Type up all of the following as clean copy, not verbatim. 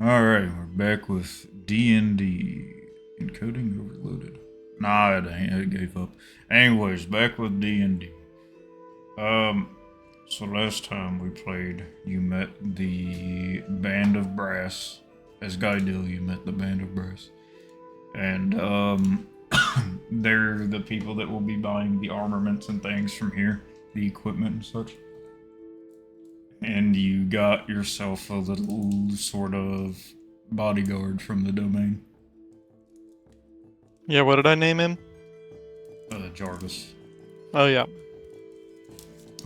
Alright, we're back with D&D. Encoding overloaded. Nah, it ain't. It gave up. Anyways, back with D&D. Um, so last time we played, you met the Band of Brass. As Guy Dill, you met the Band of Brass. And, they're the people that will be buying the armaments and things from here. The equipment and such. And you got yourself a little sort of bodyguard from the domain. Yeah, what did I name him? Jarvis. Oh yeah.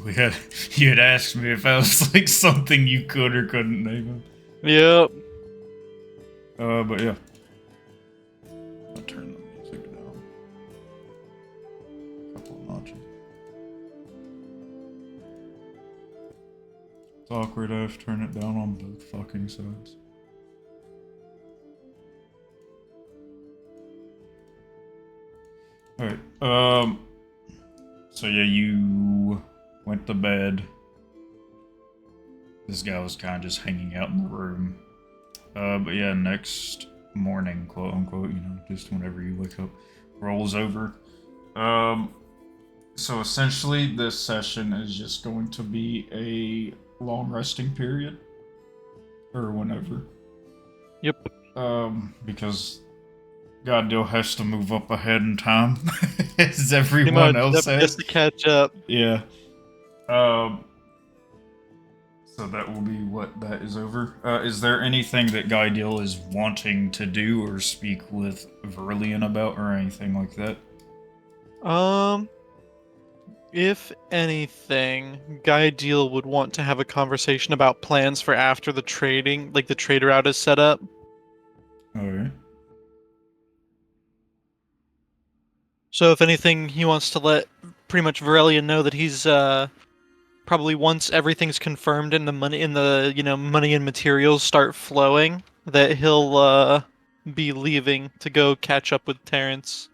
We had you had asked me if that was like something you could or couldn't name Yep. him. But yeah. I'll turn the music down a couple of notches. It's awkward. I have to turn it down on both fucking sides. All right. So yeah, you went to bed. This guy was kind of just hanging out in the room. But yeah, next morning, quote unquote, just whenever you wake up, rolls over. Um, so essentially, this session is just going to be a long resting period, or whenever. Yep. Because Goddale has to move up ahead in time, as Pretty everyone much. else Yep. Just has. to catch up. Yeah. Um, So that will be what that is over. Is there anything that Guy Deal is wanting to do or speak with Verlian about or anything like that? Um, if anything, Guy Deal would want to have a conversation about plans for after the trading, like the trade route is set up. Alright. So if anything, he wants to let pretty much Varelian know that he's probably once everything's confirmed and the money and materials start flowing, that he'll be leaving to go catch up with Terrence.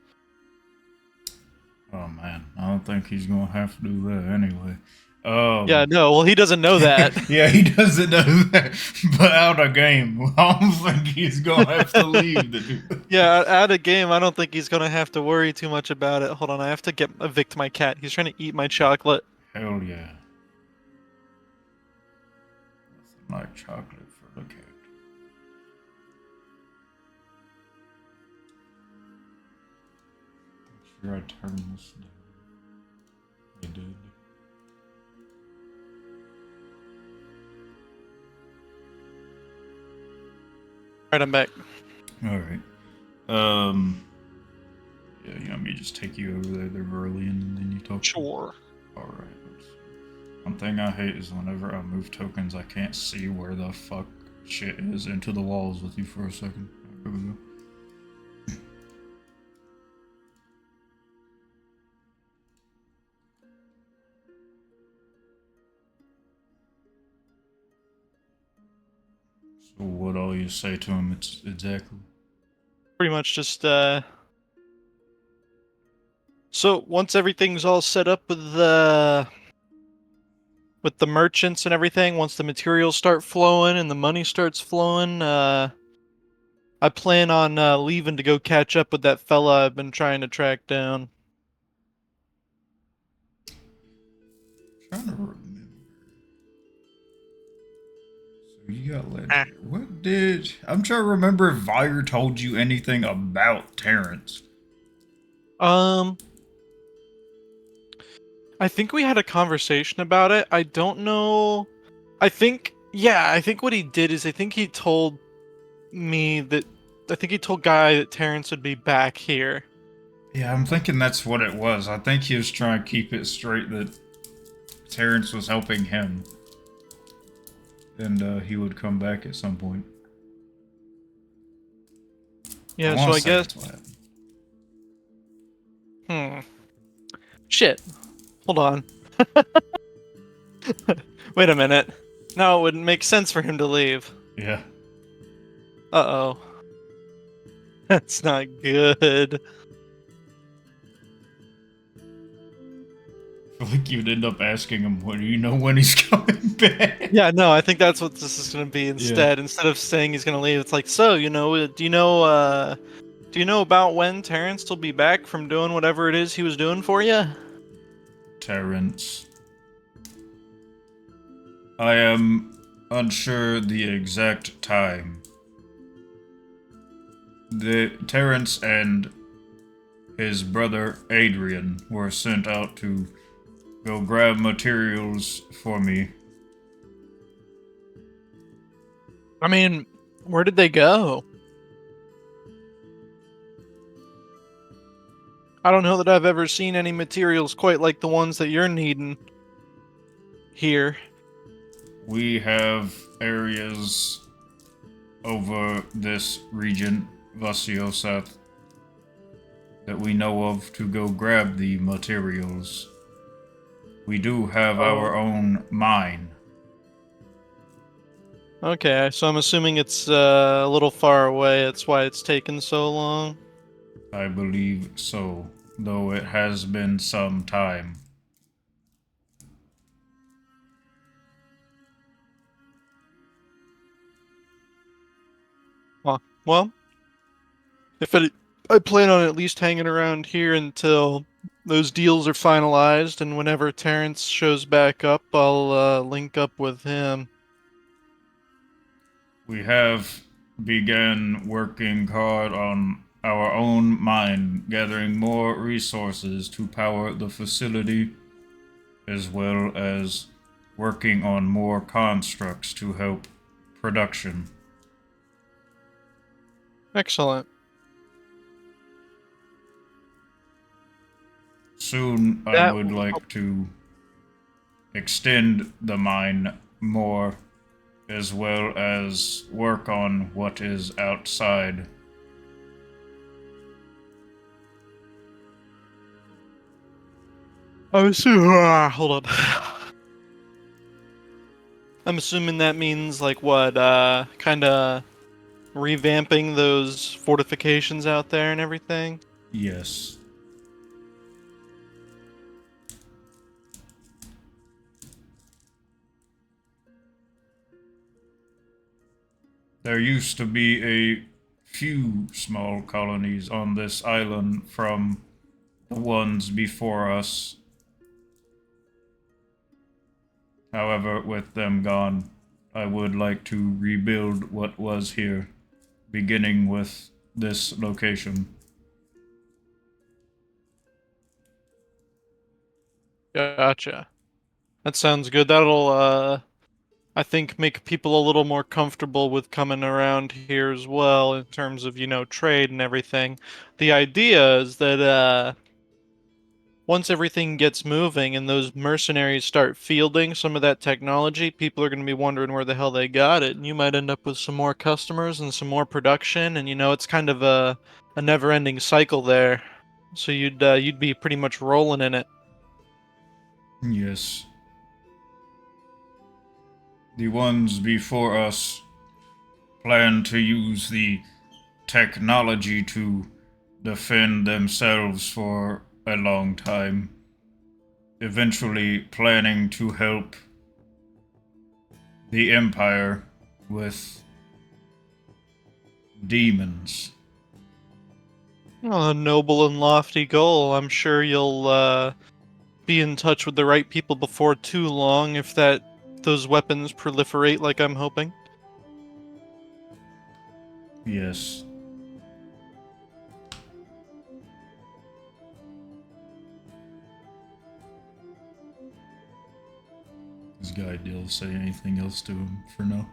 Oh man, I don't think he's gonna have to do that anyway. Yeah, no, well, he doesn't know that. Yeah, he doesn't know that, but out of game, I don't think he's gonna have to leave to do that. Yeah, out of game, I don't think he's gonna have to worry too much about it. Hold on, I have to evict my cat. He's trying to eat my chocolate. Hell yeah. Nothing like chocolate for the cat. Make sure I turn this down. I did. Alright, I'm back. Alright. Yeah, me just take you over there, they're early, and then you talk to them. Sure. Alright. One thing I hate is whenever I move tokens, I can't see where the fuck shit is into the walls with you for a second. Here we go. So what all you say to him, it's exactly. Pretty much just, So, once everything's all set up with the merchants and everything, once the materials start flowing and the money starts flowing, I plan on leaving to go catch up with that fella I've been trying to track down. I'm trying to remember. So you got Ah. legendary. What did I'm trying to remember if Vire told you anything about Terrence. Um, I think we had a conversation about it. I don't know. I think what he did is I think he told me that I think he told Guy that Terrence would be back here. Yeah, I'm thinking that's what it was. I think he was trying to keep it straight that Terrence was helping him. And he would come back at some point. Yeah, so want I to say guess. that's what happened. Hmm. Shit. Hold on. Wait a minute. No, it wouldn't make sense for him to leave. Yeah. Uh-oh. That's not good. Like you'd end up asking him, "What do you know when he's coming back?" Yeah, no, I think that's what this is gonna be Yeah. instead. Instead of saying he's gonna leave, it's like, so, do you know about when Terrence will be back from doing whatever it is he was doing for you? Terrence. I am unsure the exact time. The Terrence and his brother Adrian were sent out to go grab materials for me. I mean, where did they go? I don't know that I've ever seen any materials quite like the ones that you're needing here. We have areas over this region, Vusseoxath, that we know of to go grab the materials. We do have our Oh. own mine. Okay, so I'm assuming it's a little far away. That's why it's taken so long. I believe so, though it has been some time. Huh. Well, if it, I plan on at least hanging around here until those deals are finalized, and whenever Terrence shows back up, I'll link up with him. We have begun working hard on our own mine, gathering more resources to power the facility, as well as working on more constructs to help production. Excellent. Soon, I That. would like to extend the mine more, as well as work on what is outside. I'm assuming. Hold on. I'm assuming that means like what? Kind of revamping those fortifications out there and everything. Yes. There used to be a few small colonies on this island from the ones before us. However, with them gone, I would like to rebuild what was here, beginning with this location. Gotcha. That sounds good. That'll I think make people a little more comfortable with coming around here as well in terms of, trade and everything. The idea is that once everything gets moving and those mercenaries start fielding some of that technology, people are going to be wondering where the hell they got it, and you might end up with some more customers and some more production, and it's kind of a never-ending cycle there. So you'd be pretty much rolling in it. Yes. The ones before us plan to use the technology to defend themselves for a long time, eventually planning to help the Empire with demons. Oh, a noble and lofty goal. I'm sure you'll be in touch with the right people before too long if those weapons proliferate like I'm hoping. Yes, this guy Dill say anything else to him for now?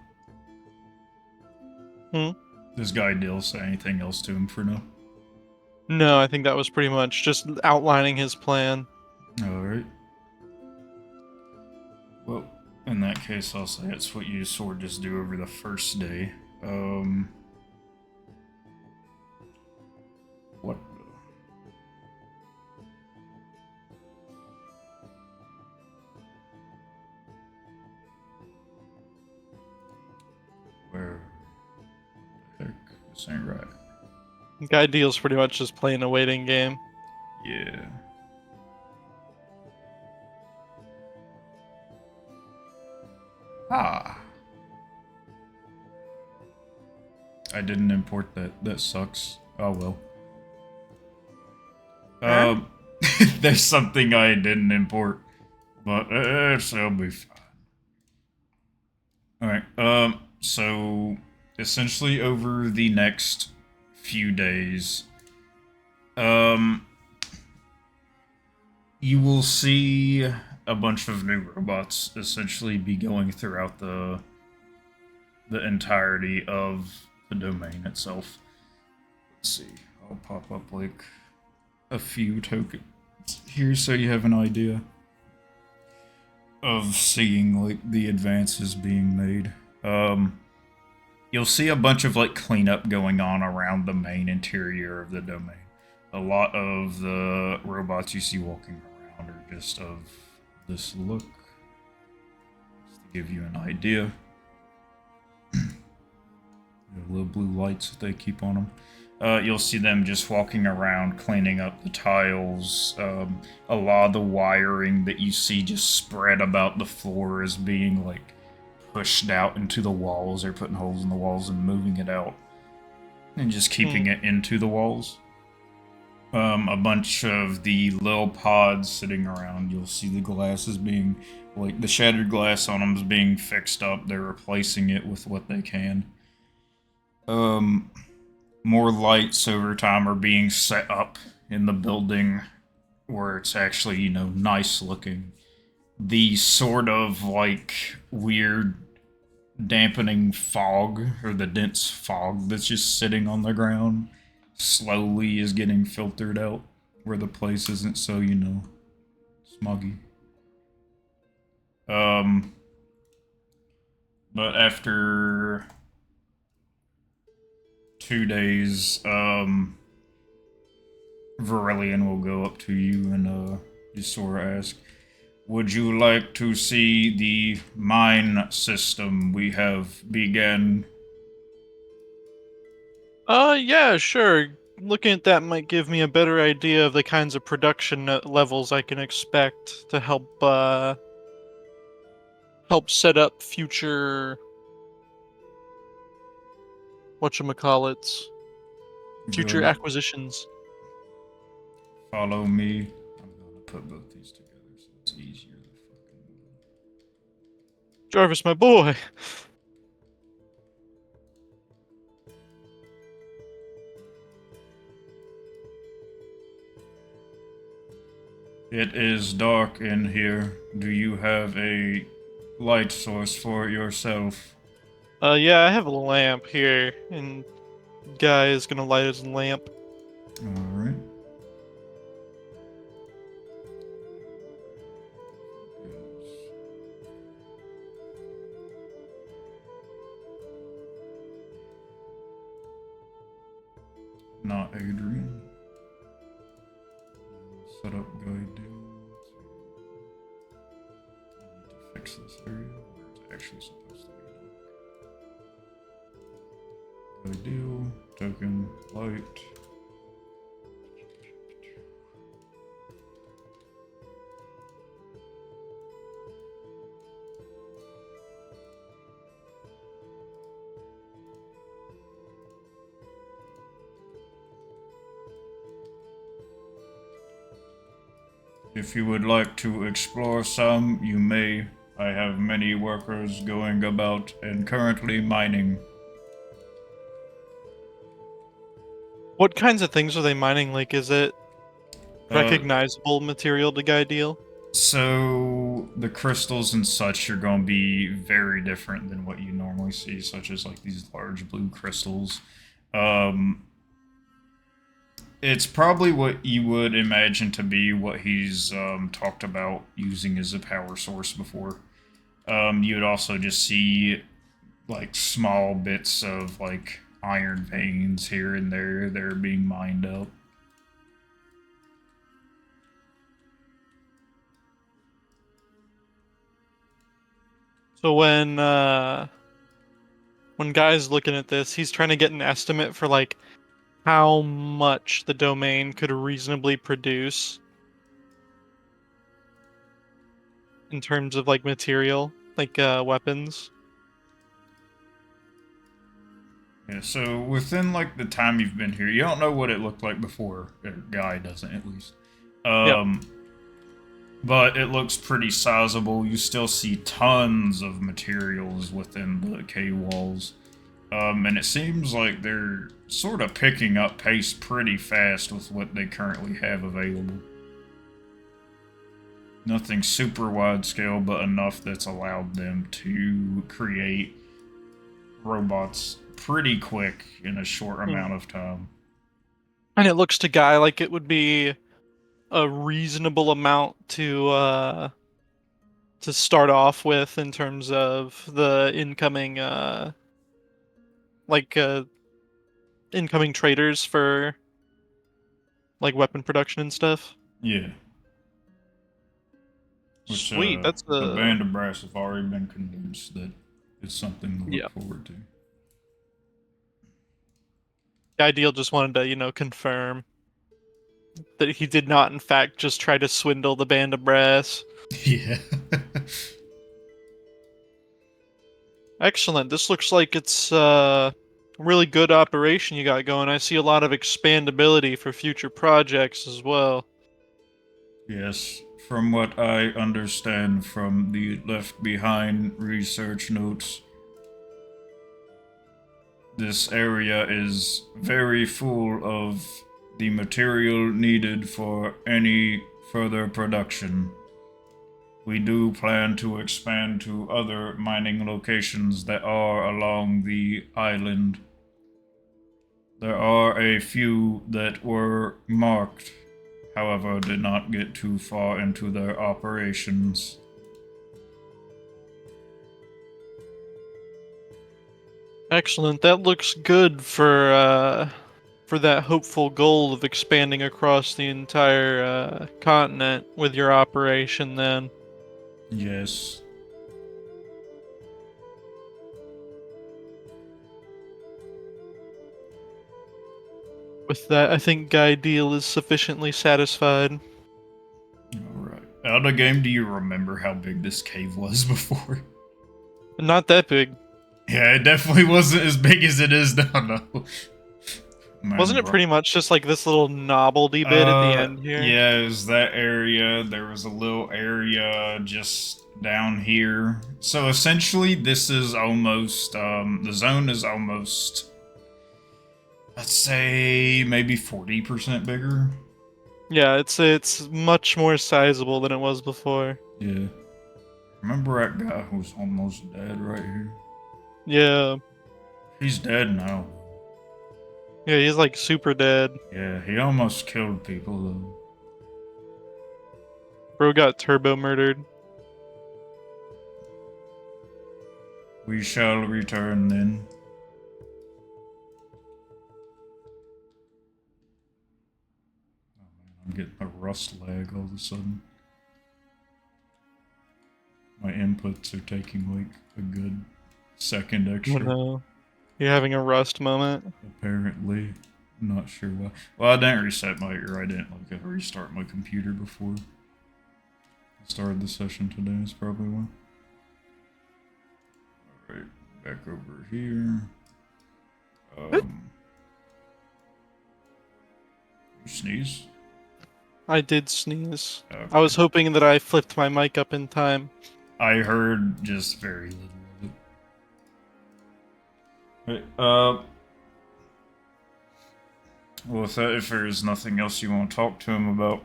Hmm? This guy Dill say anything else to him for now? No, I think that was pretty much just outlining his plan. Alright. Well, in that case, I'll say it's what you sort of just do over the first day. What? Where the heck? This ain't right. Guy deal's pretty much just playing a waiting game. Yeah. I didn't import that. That sucks. Oh well. Huh? Um, there's something I didn't import, but it'll be fine. All right. So essentially, over the next few days, um, you will see a bunch of new robots essentially be going throughout the entirety of the domain itself. Let's see. I'll pop up like a few tokens here so you have an idea of seeing like the advances being made. Um, you'll see a bunch of like cleanup going on around the main interior of the domain. A lot of the robots you see walking around are just of this look, just to give you an idea. The little blue lights that they keep on them. You'll see them just walking around cleaning up the tiles. A lot of the wiring that you see just spread about the floor is being like pushed out into the walls. They're putting holes in the walls and moving it out and just keeping it into the walls. A bunch of the little pods sitting around. You'll see the glasses being like the shattered glass on them is being fixed up. They're replacing it with what they can. Um, More lights over time are being set up in the building where it's actually, nice looking. The sort of like weird dampening fog or the dense fog that's just sitting on the ground slowly is getting filtered out where the place isn't so, smoggy. Um, but after 2 days, Verelian will go up to you and just sort of ask, would you like to see the mine system we have began? Yeah, sure. Looking at that might give me a better idea of the kinds of production levels I can expect to help set up future whatchamacallits, future Good. acquisitions. Follow me. I'm gonna put both these together so it's easier to fucking. Jarvis, my boy. It is dark in here. Do you have a light source for yourself? Yeah, I have a lamp here, and guy is gonna light his lamp. Alright. Not Adrian. Set up guide deal. I need to fix this area where it's actually supposed to be. Guide deal. Token. Light. If you would like to explore some, you may. I have many workers going about and currently mining. What kinds of things are they mining? Like, is it Uh, recognizable material to guy deal? so the crystals and such are going to be very different than what you normally see, such as like these large blue crystals. Um, it's probably what you would imagine to be what he's talked about using as a power source before. You would also just see like small bits of like iron veins here and there that are being mined up. So when guy's looking at this, he's trying to get an estimate for like how much the domain could reasonably produce in terms of like material, like weapons. Yeah, so within like the time you've been here, you don't know what it looked like before. Or Guy doesn't, at least. Yep. Um, but it looks pretty sizable. You still see tons of materials within the cave walls. And it seems like they're sort of picking up pace pretty fast with what they currently have available. Nothing super wide scale, but enough that's allowed them to create robots pretty quick in a short Mm. amount of time. And it looks to Guy like it would be a reasonable amount to start off with in terms of the incoming like incoming traders for like weapon production and stuff. Yeah, which Sweet, that's the a band of brass have already been convinced that it's something to yeah. look forward to. Ideal just wanted to, confirm that he did not in fact just try to swindle the band of brass. Yeah. Excellent. This looks like it's really good operation you got going. I see a lot of expandability for future projects as well. Yes, from what I understand from the Left Behind research notes, this area is very full of the material needed for any further production. We do plan to expand to other mining locations that are along the island. There are a few that were marked, however, did not get too far into their operations. Excellent. That looks good for that hopeful goal of expanding across the entire continent with your operation then. Yes. With that, I think Guy Deal is sufficiently satisfied. Alright. Out of game, do you remember how big this cave was before? Not that big. Yeah, it definitely wasn't as big as it is now, no. Wasn't Man, it bro. pretty much just like this little novelty bit at the end here? Yeah, it was that area. There was a little area just down here. So essentially, this is almost, the zone is almost, let's say, maybe 40% bigger. Yeah, it's much more sizable than it was before. Yeah. Remember that guy who's almost dead right here? Yeah. He's dead now. Yeah, he's like super dead. Yeah, he almost killed people, though. Bro got turbo murdered. We shall return then. Oh man, I'm getting a rust lag all of a sudden. My inputs are taking like a good second Oh extra. no. You're having a rust moment. Apparently. I'm not sure why. Well, I didn't reset my, or I didn't like restart my computer before I started the session today. Is probably why. Alright, back over here. You sneeze? I did sneeze. I Okay. was hoping that I flipped my mic up in time. I heard just very little of it. Right, well, if there's nothing else you want to talk to him about,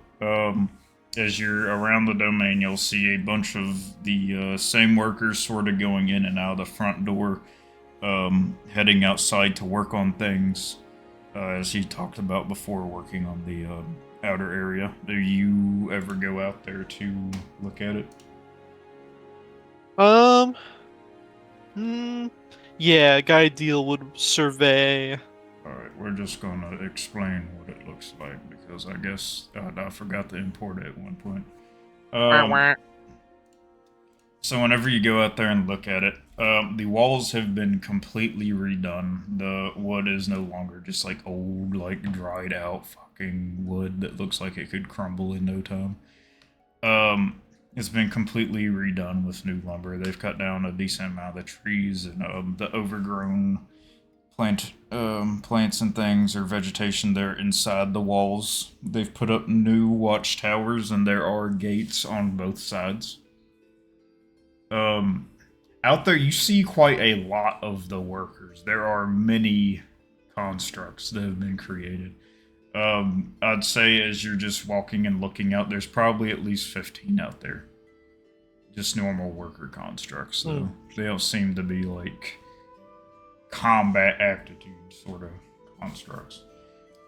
as you're around the domain, you'll see a bunch of the same workers sort of going in and out of the front door, heading outside to work on things, as he talked about before, working on the outer area. Do you ever go out there to look at it? Um, hmm, yeah, Guy Deal would survey. Alright, we're just gonna explain what it looks like because I guess I forgot to import it at one point. Wah, Um, wah. so whenever you go out there and look at it, the walls have been completely redone. The wood is no longer just like old, like dried out fucking wood that looks like it could crumble in no time. It's been completely redone with new lumber. They've cut down a decent amount of the trees and the overgrown plants and things or vegetation there inside the walls. They've put up new watchtowers, and there are gates on both sides. Um, Out there, you see quite a lot of the workers. There are many constructs that have been created. I'd say as you're just walking and looking out, there's probably at least 15 out there. Just normal worker constructs, though. They don't seem to be like combat aptitude sort of constructs.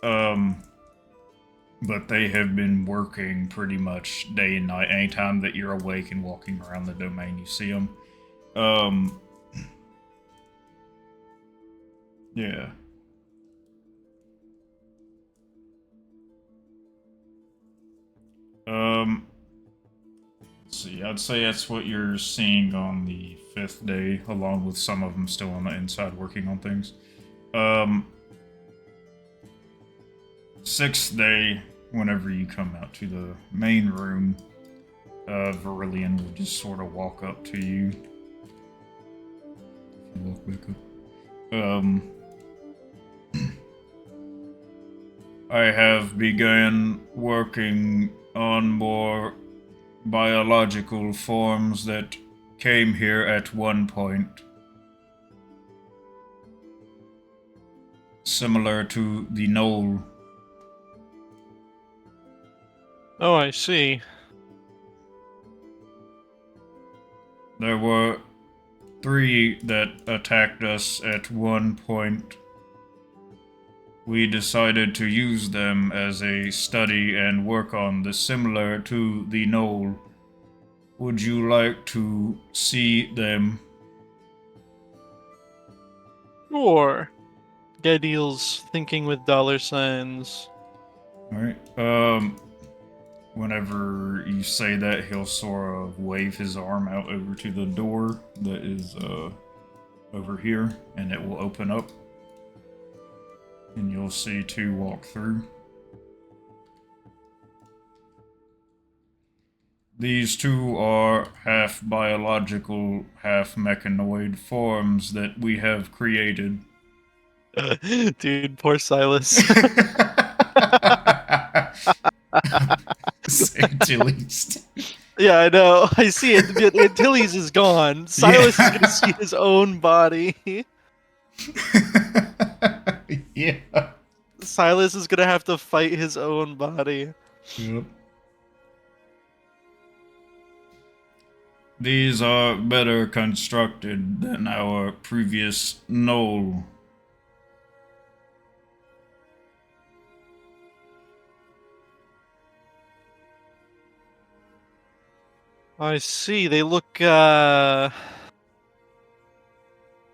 But they have been working pretty much day and night. Anytime that you're awake and walking around the domain, you see them. Yeah. Let's see. I'd say that's what you're seeing on the 5th day, along with some of them still on the inside working on things. 6th day, whenever you come out to the main room, Verillion will just sort of walk up to you. Walk back up. I have begun working on more biological forms that came here at one point. Similar to the knoll. Oh, I see. There were 3 that attacked us at one point. We decided to use them as a study and work on the similar to the knoll. Would you like to see them? Sure. Guy deals thinking with dollar signs. Alright, whenever you say that, he'll sort of wave his arm out over to the door that is, over here, and it will open up. And you'll see 2 walk through. These 2 are half biological, half mechanoid forms that we have created. Dude, poor Silas. Antilles. Yeah, I know. I see it. Antilles is gone. Silas is gonna see his own body. Yeah. Silas is gonna have to fight his own body. Yep. These are better constructed than our previous knoll. I see. They look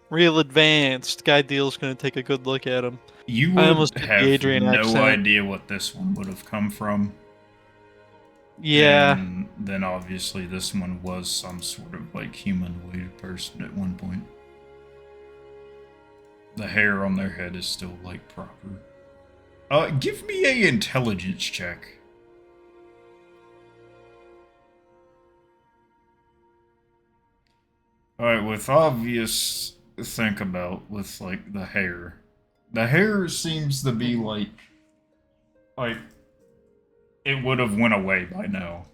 real advanced. Guy deal's gonna take a good look at him. You I would almost did the have Adrian no accent. idea what this one would have come from. Yeah. And then obviously this one was some sort of like humanoid person at one point. The hair on their head is still like proper. Give me a intelligence check. Alright, with obvious think about with like the hair. The hair seems to be like it would have went away by now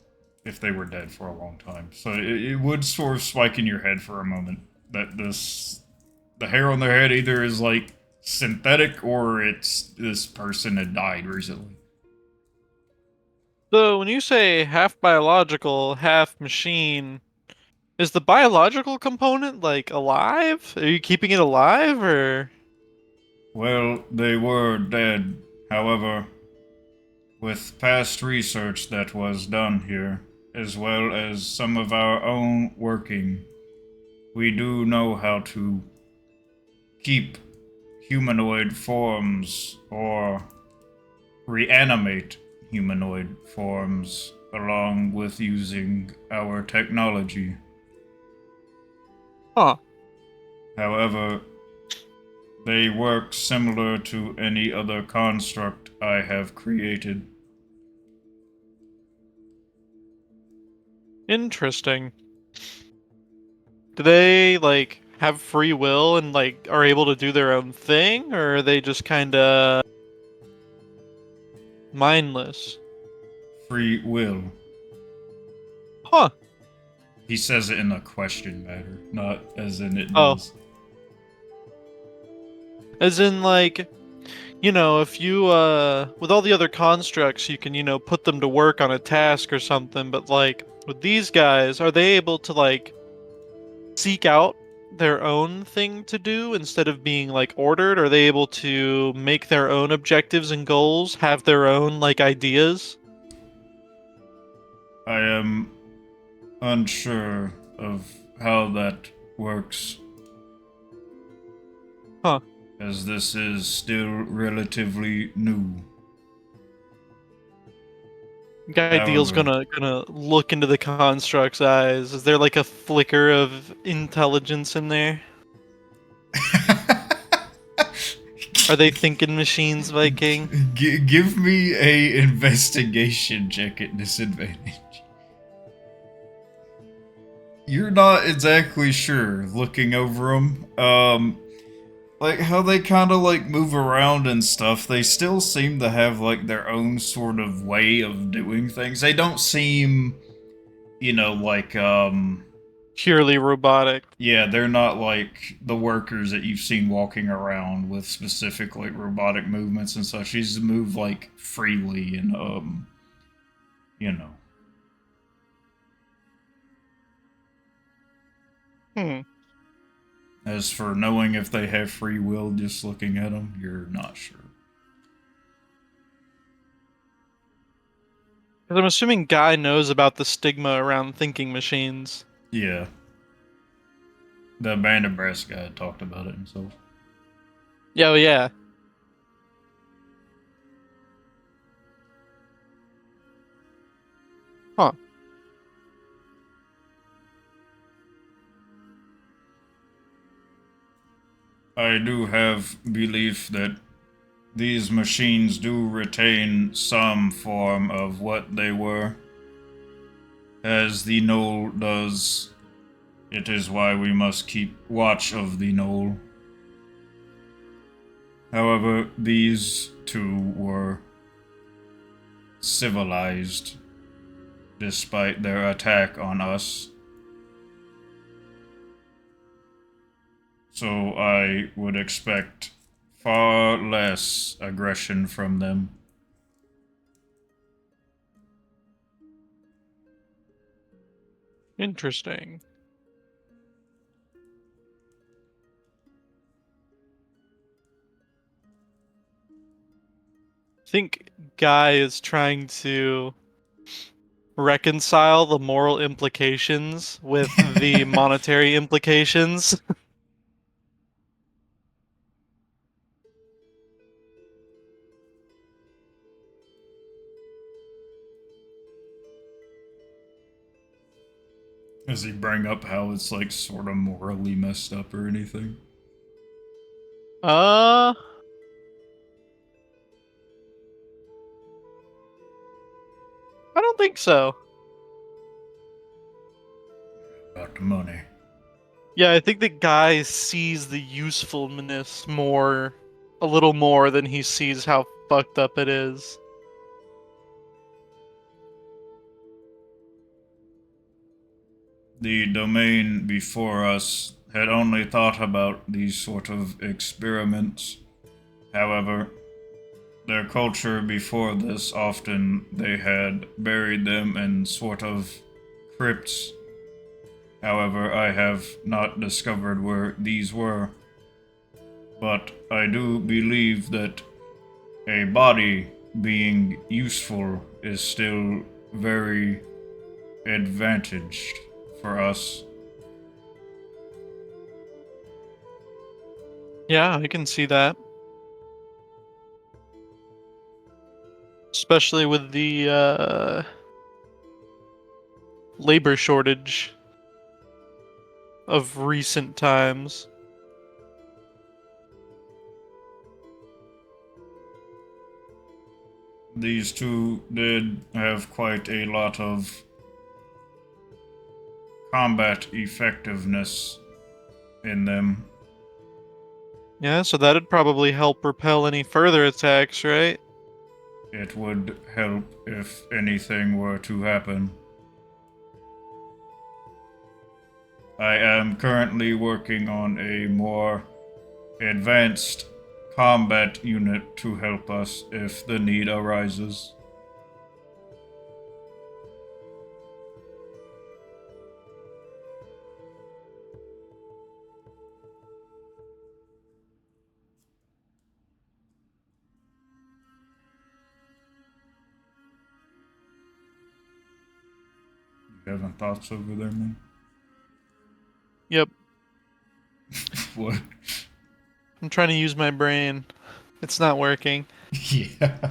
if they were dead for a long time. So it would sort of spike in your head for a moment that the hair on their head either is like synthetic or it's this person had died recently. So when you say half biological, half machine, is the biological component like alive? Are you keeping it alive or? Well, they were dead. However, with past research that was done here, as well as some of our own working, we do know how to keep humanoid forms or reanimate humanoid forms along with using our technology. Huh. However, they work similar to any other construct I have created. Interesting. Do they like have free will and like are able to do their own thing, or are they just kind of mindless? Free will. Huh. He says it in a question matter, not as in it Oh, does. as in like, if you with all the other constructs, you can, put them to work on a task or something, but like with these guys, are they able to like seek out their own thing to do instead of being like ordered? Are they able to make their own objectives and goals, have their own like ideas? I am unsure of how that works, Huh. as this is still relatively new. Guy Deal's However, gonna look into the construct's eyes. Is there like a flicker of intelligence in there? Are they thinking machines, Viking? give me a investigation check at disadvantage. You're not exactly sure looking over them. Like how they kind of like move around and stuff. They still seem to have like their own sort of way of doing things. They don't seem, like Purely robotic. yeah, they're not like the workers that you've seen walking around with specific like robotic movements and such. These move like freely and you know. Hmm. As for knowing if they have free will, just looking at them, you're not sure. 'Cause I'm assuming Guy knows about the stigma around thinking machines. Yeah, the band of brass guy talked about it himself. Yeah, oh, yeah. Huh. I do have belief that these machines do retain some form of what they were, as the knoll does. It is why we must keep watch of the knoll. However, these two were civilized despite their attack on us. So I would expect far less aggression from them. Interesting. I think Guy is trying to reconcile the moral implications with the monetary implications. Does he bring up how it's like sort of morally messed up or anything? Uh, I don't think so. About the money. Yeah, I think the Guy sees the usefulness a little more than he sees how fucked up it is. The domain before us had only thought about these sort of experiments. However, their culture before this often they had buried them in sort of crypts. However, I have not discovered where these were. But I do believe that a body being useful is still very advantaged for us. Yeah, I can see that. Especially with the labor shortage of recent times. These two did have quite a lot of combat effectiveness, in them. Yeah, so that'd probably help repel any further attacks, right? It would help if anything were to happen. I am currently working on a more advanced combat unit to help us if the need arises. You having thoughts over there, man? Yep. What? I'm trying to use my brain. It's not working. Yeah.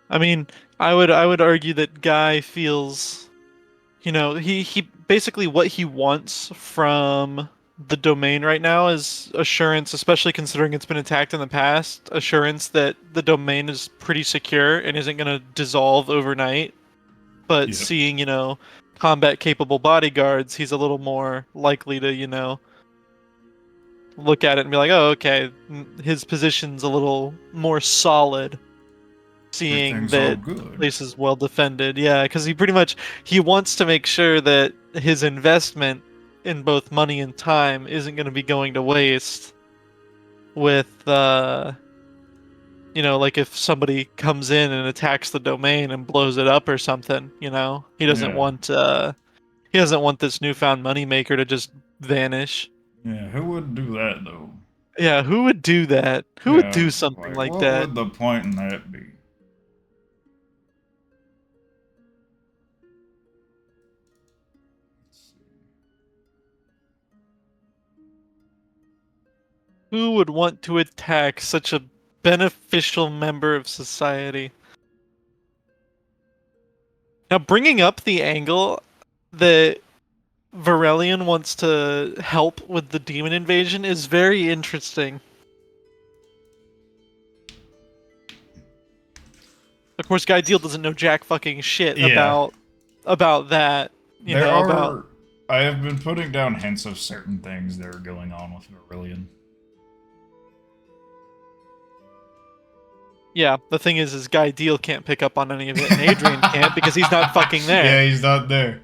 I mean, I would argue that Guy feels, he basically what he wants from the domain right now is assurance, especially considering it's been attacked in the past, assurance that the domain is pretty secure and isn't going to dissolve overnight. But Yep. seeing, combat capable bodyguards, he's a little more likely to, look at it and be like, "Oh, okay, his position's a little more solid." Seeing Everything's all that the good. place is well defended. Yeah, because he wants to make sure that his investment in both money and time isn't going to be going to waste with like if somebody comes in and attacks the domain and blows it up or something, Yeah. he doesn't want this newfound moneymaker to just vanish. Yeah, who would do that though? Yeah, who would do that? Who would Yeah, do something like like what that? would the point in that be? Who would want to attack such a beneficial member of society? Now, bringing up the angle that Varelian wants to help with the demon invasion is very interesting. Of course, Guy Deal doesn't know jack fucking shit Yeah, about that. there About are. I have been putting down hints of certain things that are going on with Aurelian. yeah. The thing is Guy Deal can't pick up on any of it, and Adrian can't because he's not fucking there. Yeah, he's not there.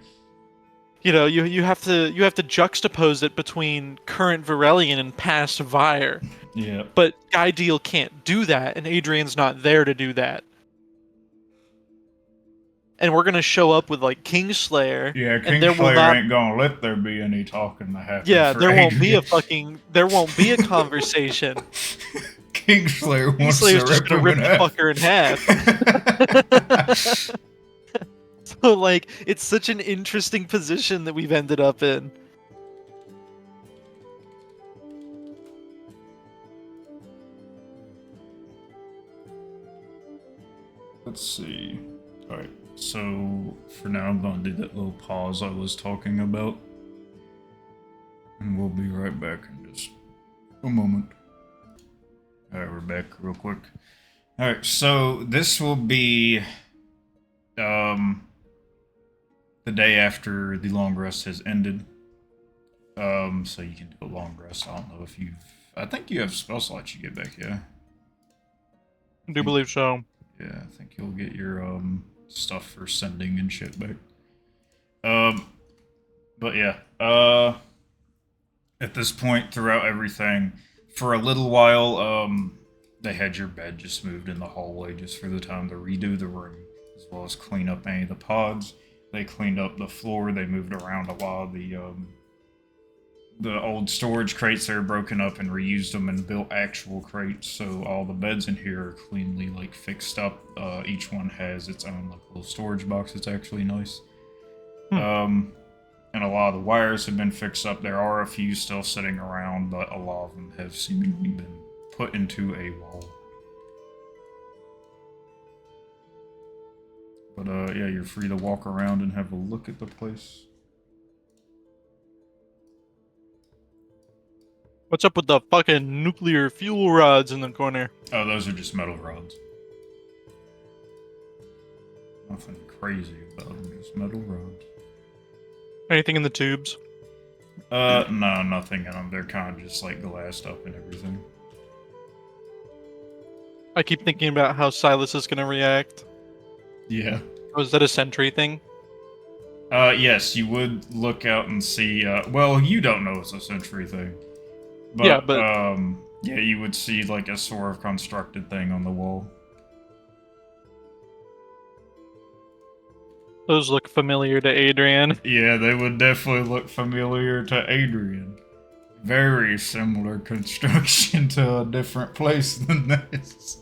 You have to juxtapose it between current Varelian and past Vire. Yeah. But Guy Deal can't do that, and Adrian's not there to do that. And we're gonna show up with like Kingslayer, Yeah, and there will Kingslayer not, ain't gonna let there be any talking to happen yeah, for Adrian. there won't be a conversation. Kingslayer wants to Kingslayer's just rip gonna him rip in the half. fucker in half. So like, it's such an interesting position that we've ended up in. Let's see. Alright, so for now I'm gonna do that little pause I was talking about. And we'll be right back in just a moment. Alright, we're back real quick. Alright, so this will be um the day after the long rest has ended. So you can do a long rest. I don't know if you've I think you have spell slots you get back, yeah. I I do think believe so. yeah, I think you'll get your stuff for sending and shit back. Um but yeah, at this point throughout everything, for a little while, they had your bed just moved in the hallway just for the time to redo the room, as well as clean up any of the pods. They cleaned up the floor. They moved around a lot of the old storage crates that are broken up and reused them and built actual crates. So all the beds in here are cleanly like fixed up. Each one has its own like little storage box. It's actually nice. Hmm. And a lot of the wires have been fixed up. There are a few still sitting around, but a lot of them have seemingly been put into a wall. But yeah, you're free to walk around and have a look at the place. What's up with the fucking nuclear fuel rods in the corner? Oh, those are just metal rods. Nothing crazy about them, just metal rods. Anything in the tubes? No, nothing in them. They're kind of just like glassed up and everything. I keep thinking about how Silas is gonna react. Yeah. Oh, is that a sentry thing? Yes, you would look out and see, well, you don't know it's a century thing. Yeah, But, but yeah, you would see, like, a sort of constructed thing on the wall. those look familiar to Adrian. Yeah, they would definitely look familiar to Adrian. Very similar construction to a different place than this.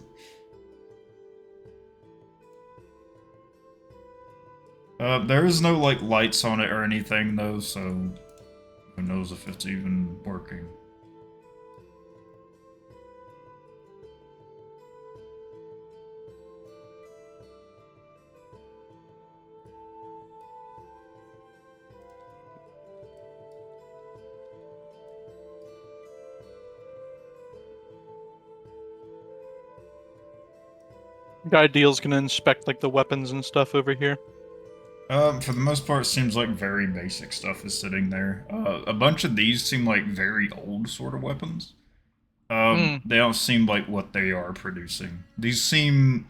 There is no, like, lights on it or anything, though, so who knows if it's even working. Guy Deal's gonna inspect like the weapons and stuff over here. For the most part, it seems like very basic stuff is sitting there. A bunch of these seem like very old sort of weapons. Hmm. They don't seem like what they are producing. These seem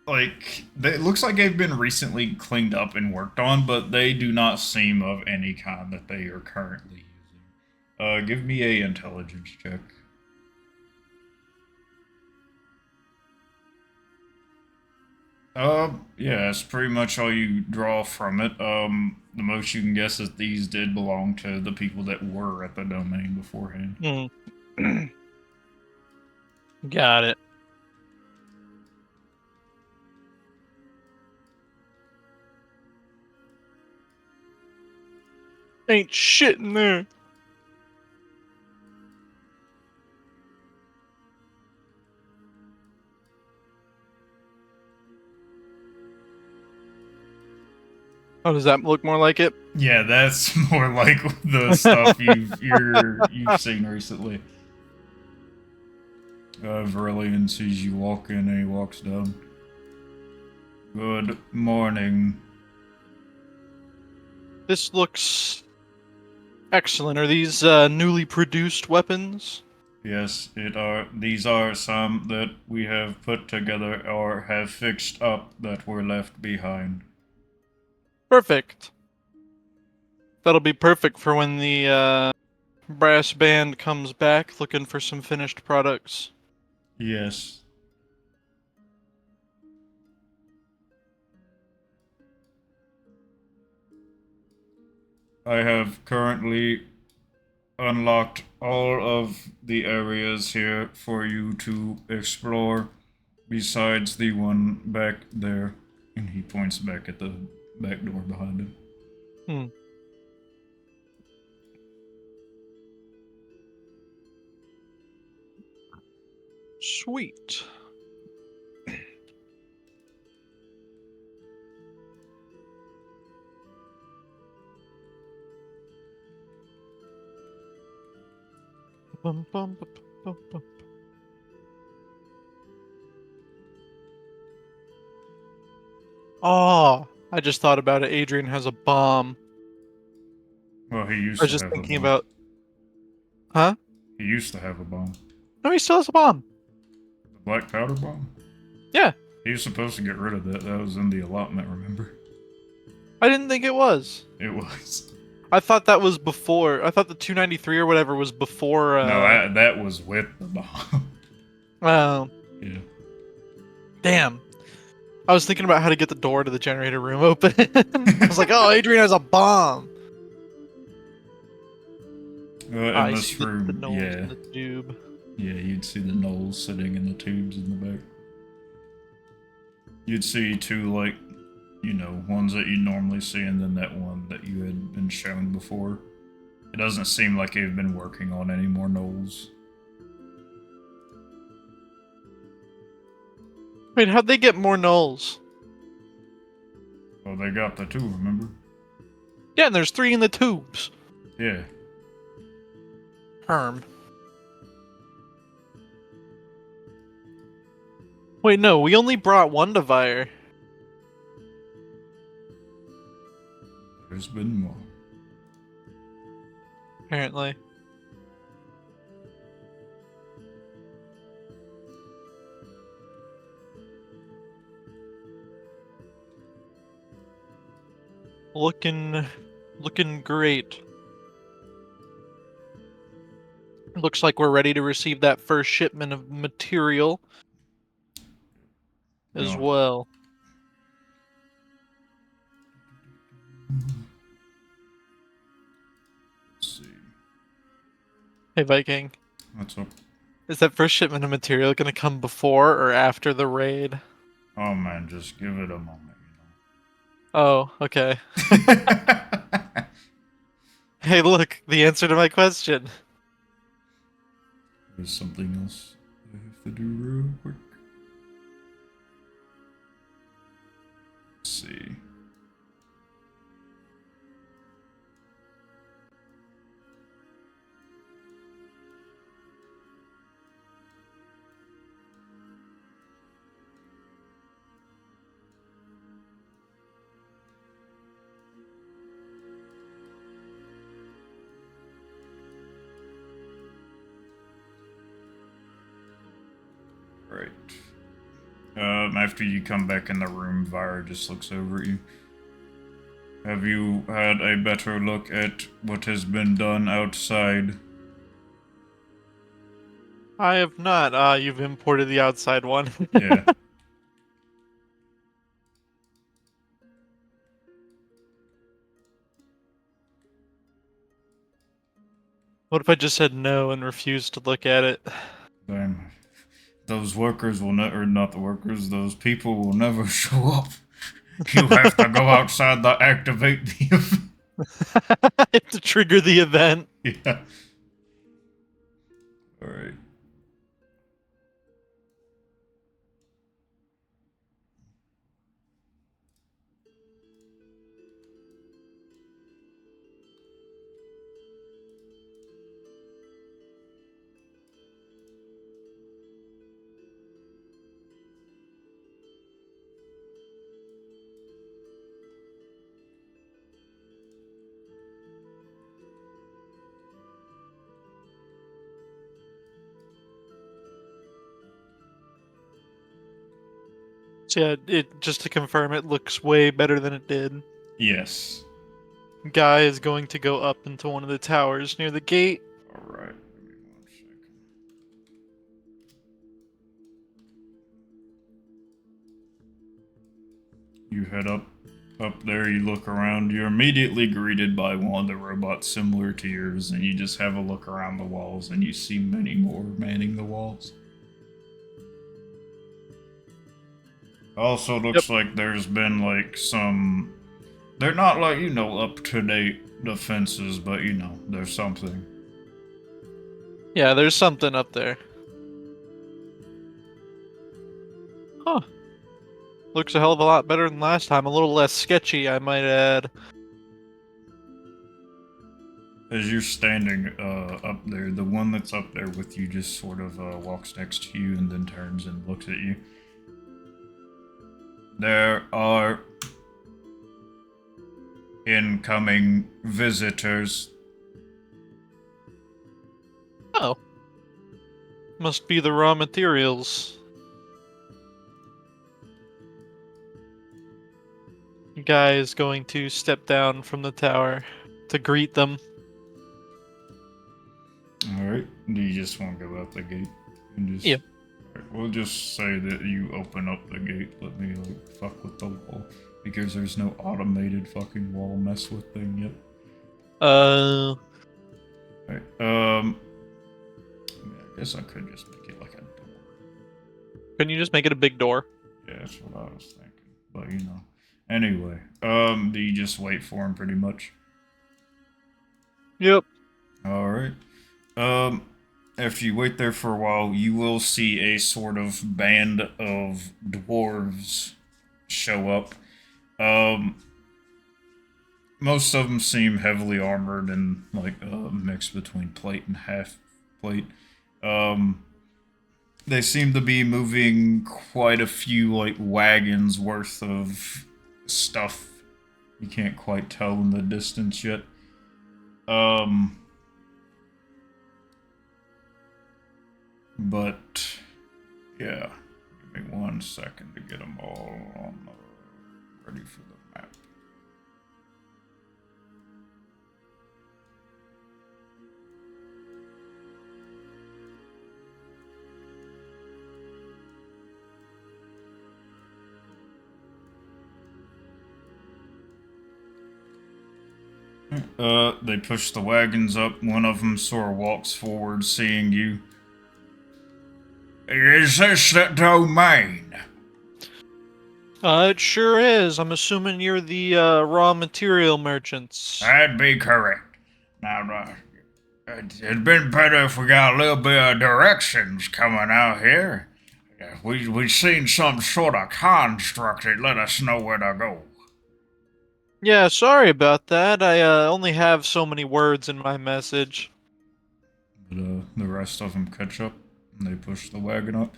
like it looks like they've been recently cleaned up and worked on, but they do not seem of any kind that they are currently using. Give me a intelligence check. Yeah, that's pretty much all you draw from it. The most you can guess is these did belong to the people that were at the domain beforehand. Hmm. Got it. Ain't shit in there. Oh, does that look more like it? Yeah, that's more like the stuff you've seen recently. Verilian sees you walk in and he walks down. Good morning. This looks excellent. Are these newly produced weapons? Yes, these are some that we have put together or have fixed up that were left behind. Perfect. That'll be perfect for when the brass band comes back looking for some finished products. Yes. I have currently unlocked all of the areas here for you to explore, besides the one back there. And he points back at the back door behind him. Hmm. Sweet. Bum, bum, bum, bum, bum. Oh, I just thought about it. Adrian has a bomb. Well, he I used was to just have a thinking bomb. about, huh? He used to have a bomb. No, he still has a bomb. The black powder bomb? Yeah, He was supposed to get rid of that. That was in the allotment, remember? I didn't think it was. It was. I thought that was before. I thought the 293 or whatever was before. No, that was with the bomb. Oh, Yeah. damn. I was thinking about how to get the door to the generator room open. I was like, oh, Adrian has a bomb. In I this see the room, nose yeah. in the tube. Yeah, you'd see the gnolls sitting in the tubes in the back. You'd see two, like, ones that you normally see, and then that one that you had been shown before. It doesn't seem like they've been working on any more gnolls. Wait, how'd they get more nulls? Well, they got the two, remember? Yeah, and there's 3 in the tubes. Yeah. Herm. Wait, no, we only brought 1 to Vire. There's been more. Apparently. Looking great. Looks like we're ready to receive that first shipment of material as Oh, well. let's see. Hey, Viking. What's up? Is that first shipment of material gonna come before or after the raid? Oh man, just give it a moment, Oh, okay. you know. Hey, look, the answer to my question. There's something else I have to do real quick. Let's see. Right. After you come back in the room, Vira just looks over at you. Have you had a better look at what has been done outside? I have not. You've imported the outside one. Yeah. What if I just said no and refused to look at it? Damn. Those workers will never, not the workers, those people will never show up. You have to go outside to activate the event. To trigger the event. Yeah. Alright. So yeah, it just to confirm, it looks way better than it did. Yes. Guy is going to go up into one of the towers near the gate. Alright. Give me 1 second. You head up there, you look around, you're immediately greeted by one of the robots similar to yours, and you just have a look around the walls and you see many more manning the walls. Also Yep. looks like there's been like some, they're not like, up to date defenses, but there's something. Yeah, there's something up there. Huh. Looks a hell of a lot better than last time. A little less sketchy, I might add. As you're standing up there, the one that's up there with you just sort of walks next to you and then turns and looks at you. There are incoming visitors. Oh. Must be the raw materials. Guy is going to step down from the tower to greet them. Alright, do you just want to go out the gate? And just, Yeah. Alright, we'll just say that you open up the gate, let me like fuck with the wall. Because there's no automated fucking wall mess with thing yet. Alright, I guess I could just make it like a door. Couldn't you just make it a big door? Yeah, that's what I was thinking. But Anyway, do you just wait for him pretty much? Yep. Alright. After you wait there for a while, you will see a sort of band of dwarves show up. Most of them seem heavily armored and like a mix between plate and half plate. They seem to be moving quite a few like wagons worth of stuff You can't quite tell in the distance yet. Um, but yeah, give me 1 second to get them all on ready for the map. They push the wagons up. One of them sort of walks forward, seeing you. Is this the domain? It sure is. I'm assuming you're the raw material merchants. That'd be correct. Now, it'd been better if we got a little bit of directions coming out here. We seen some sort of construct that let us know where to go. Yeah, sorry about that. I only have so many words in my message. But the rest of them catch up, and they push the wagon up.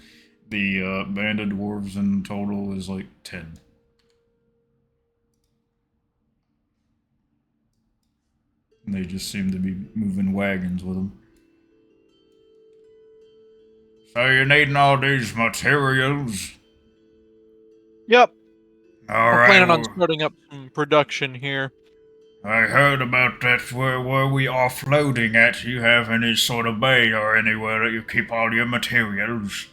The band of dwarves in total is like 10. And they just seem to be moving wagons with them. So you're needing all these materials? Yep, All we're right. planning on starting up some production here. I heard about that. Where we offloading at? You have any sort of bay or anywhere that you keep all your materials?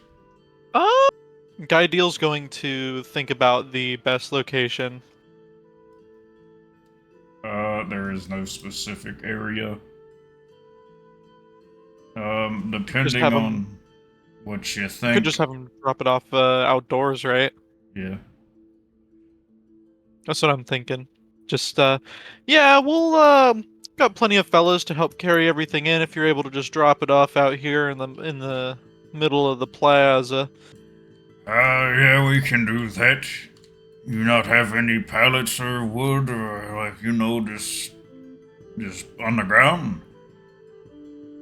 Uh, Guy Deal's going to think about the best location. There is no specific area. Just Depending have him. on what you Could think. just have him drop it off outdoors, right? Yeah. That's what I'm thinking. Just yeah, we'll got plenty of fellas to help carry everything in if you're able to just drop it off out here in the middle of the plaza. Yeah, we can do that. You not have any pallets or wood or like just on the ground?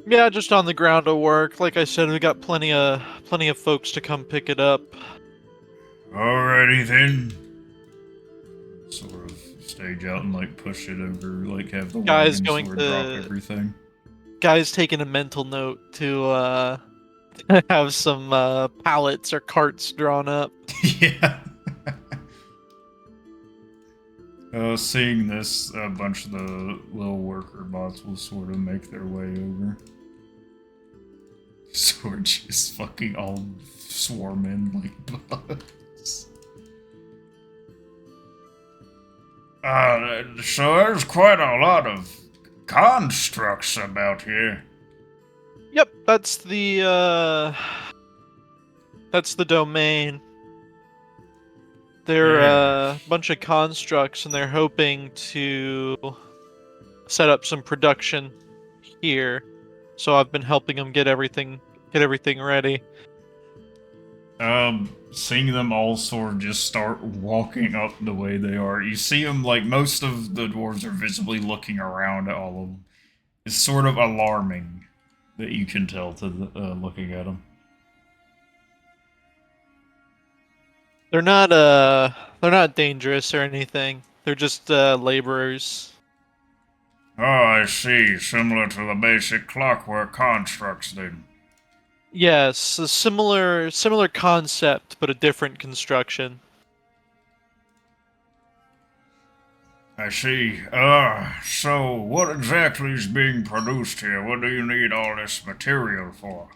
Yeah, just on the ground to work. Like I said, we got plenty of folks to come pick it up. Alrighty then. Sort of stage out and like push it over, like have the Guy's wagon going sort of drop to everything. Guy's taking a mental note to have some pallets or carts drawn up. Yeah. Seeing this, a bunch of the little worker bots will sort of make their way over. Sort of just fucking all swarm in like bugs. So there's quite a lot of constructs about here. Yep, that's the domain. They're a Yes. bunch of constructs, and they're hoping to set up some production here. So I've been helping them get everything ready. Seeing them all sort of just start walking up the way they are. You see them, like, most of the dwarves are visibly looking around at all of them. It's sort of alarming that you can tell to looking at them. They're not dangerous or anything. They're just laborers. Oh, I see. Similar to the basic clockwork constructs, then. Yes, a similar concept, but a different construction. I see. So what exactly is being produced here? What do you need all this material for?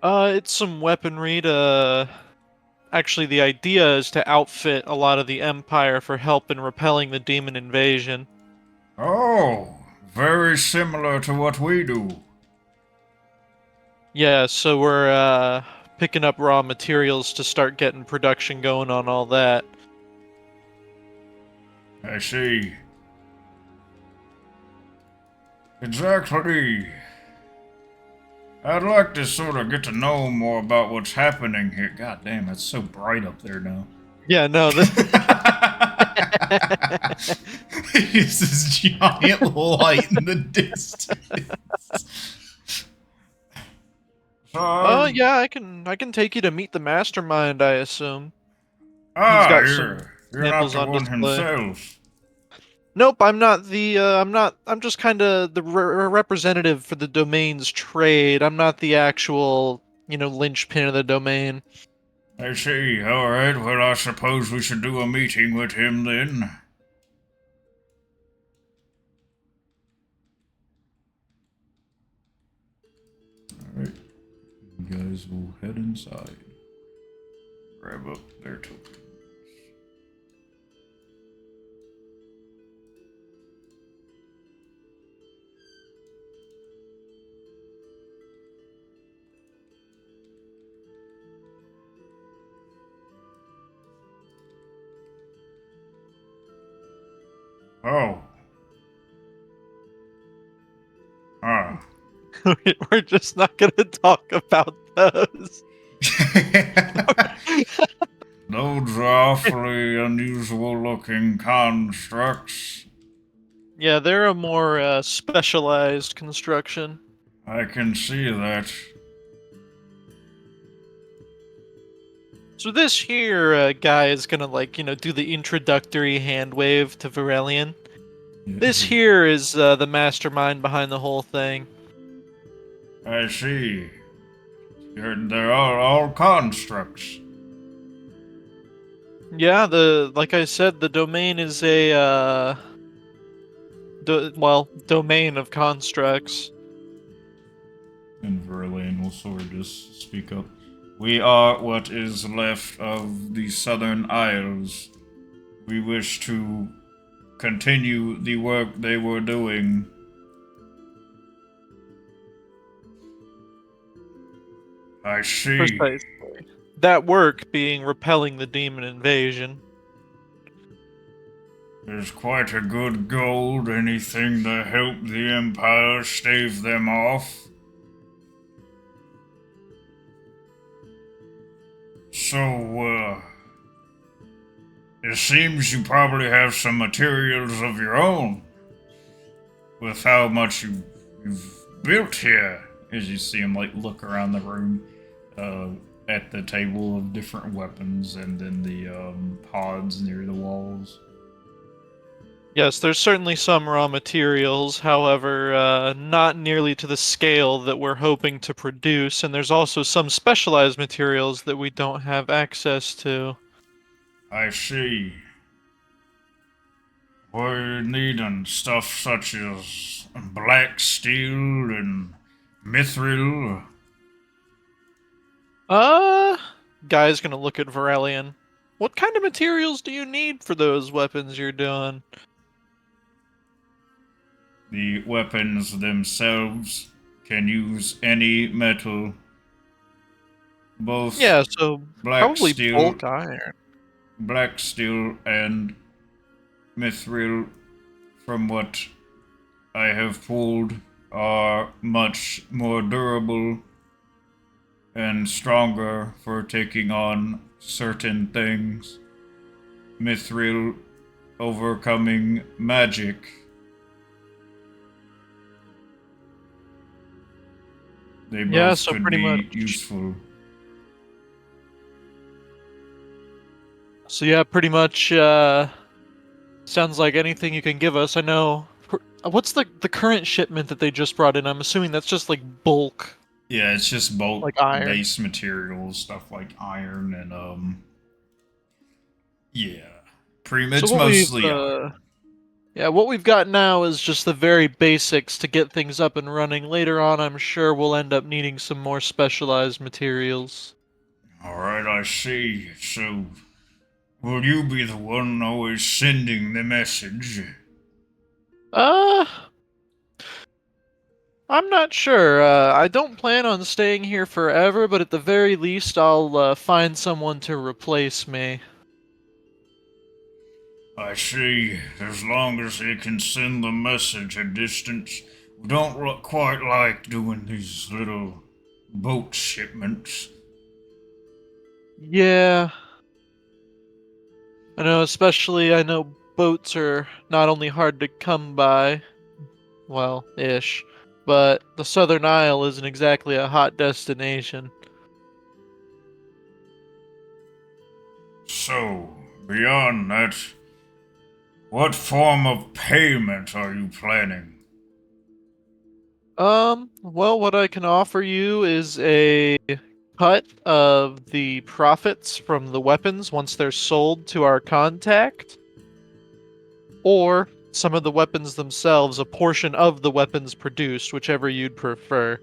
It's some weaponry to. Actually, the idea is to outfit a lot of the Empire for help in repelling the demon invasion. Oh, very similar to what we do. Yeah, so we're picking up raw materials to start getting production going on all that. I see. Exactly. I'd like to sort of get to know more about what's happening here. God damn, it's so bright up there now. Yeah, no, It's this giant light in the distance. Oh So, yeah, I can take you to meet the mastermind, I assume. He's ah, got some you're You're not samples the on one display. himself. Nope, I'm not the. I'm not. I'm just kind of the representative for the domain's trade. I'm not the actual, linchpin of the domain. I see. All right. Well, I suppose we should do a meeting with him then. All right. You guys will head inside. Grab up their token. Oh. Ah. We're just not gonna talk about those. Those are awfully unusual looking constructs. Yeah, they're a more specialized construction. I can see that. So this here guy is gonna do the introductory hand wave to Varelian. This Yeah, here is the mastermind behind the whole thing. I see. They're all constructs. Yeah, like I said, the domain is a domain of constructs. And Verlaine will sort of just speak up. We are what is left of the Southern Isles. We wish to continue the work they were doing. I see. Precisely. That work being repelling the demon invasion. There's quite a good gold, anything to help the Empire stave them off. So, it seems you probably have some materials of your own. With how much you've built here. As you see him, look around the room, at the table of different weapons and then the, pods near the walls. Yes, there's certainly some raw materials, however, not nearly to the scale that we're hoping to produce, and there's also some specialized materials that we don't have access to. I see. We're needing stuff such as black steel and mithril. Uh, Guy's gonna look at Varelian. What kind of materials do you need for those weapons you're doing? The weapons themselves can use any metal. Both Yeah, so black probably steel, bulk iron. black steel and mithril, from what I have pulled, are much more durable and stronger for taking on certain things. Mithril overcoming magic. They Yeah, both so could pretty much. be useful. So yeah, pretty much. Sounds like anything you can give us. I know. What's the current shipment that they just brought in? I'm assuming that's just like bulk, Yeah, it's just bulk like iron. base materials, stuff like iron and yeah. So It's mostly iron. what we've got now is just the very basics to get things up and running. Later on, I'm sure we'll end up needing some more specialized materials. Alright, I see. So will you be the one always sending the message? Uh, I'm not sure. I don't plan on staying here forever, but at the very least, I'll find someone to replace me. I see. As long as they can send the message a distance. We don't quite like doing these little boat shipments. Yeah, I know boats are not only hard to come by, well, ish, but the Southern Isle isn't exactly a hot destination. So, Beyond that, what form of payment are you planning? Well, what I can offer you is a cut of the profits from the weapons once they're sold to our contact, or some of the weapons themselves, a portion of the weapons produced, whichever you'd prefer.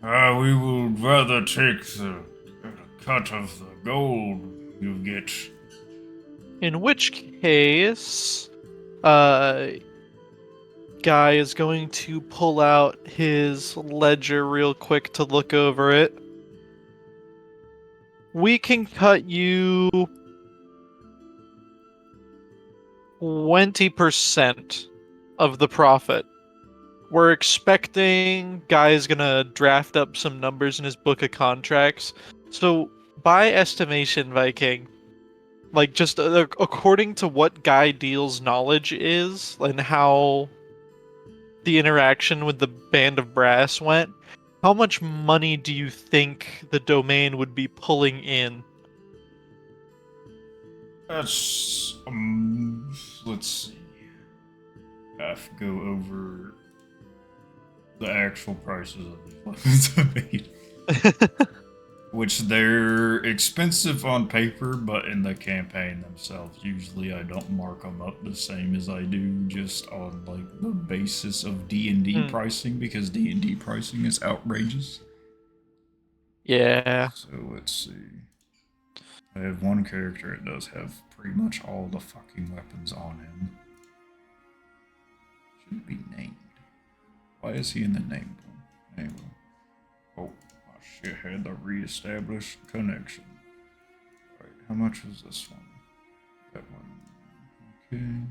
We would rather take the cut of the gold you get. In which case, uh, Guy is going to pull out his ledger real quick to look over it. We can cut you 20% of the profit. We're expecting Guy's gonna draft up some numbers in his book of contracts. So, by estimation, Viking, like just according to what Guy Deal's knowledge is and how the interaction with the band of brass went, how much money do you think the domain would be pulling in? That's let's see. I have to go over the actual prices of these weapons I made. Which they're expensive on paper, but in the campaign themselves, usually I don't mark them up the same as I do just on like the basis of D&D Hmm. pricing, because D&D pricing is outrageous. Yeah. So let's see. I have one character that does have pretty much all the fucking weapons on him. Should be named. Why is he in the name one? Anyway. Oh, my shit had the reestablished connection. Alright, how much was this one? That one. Okay.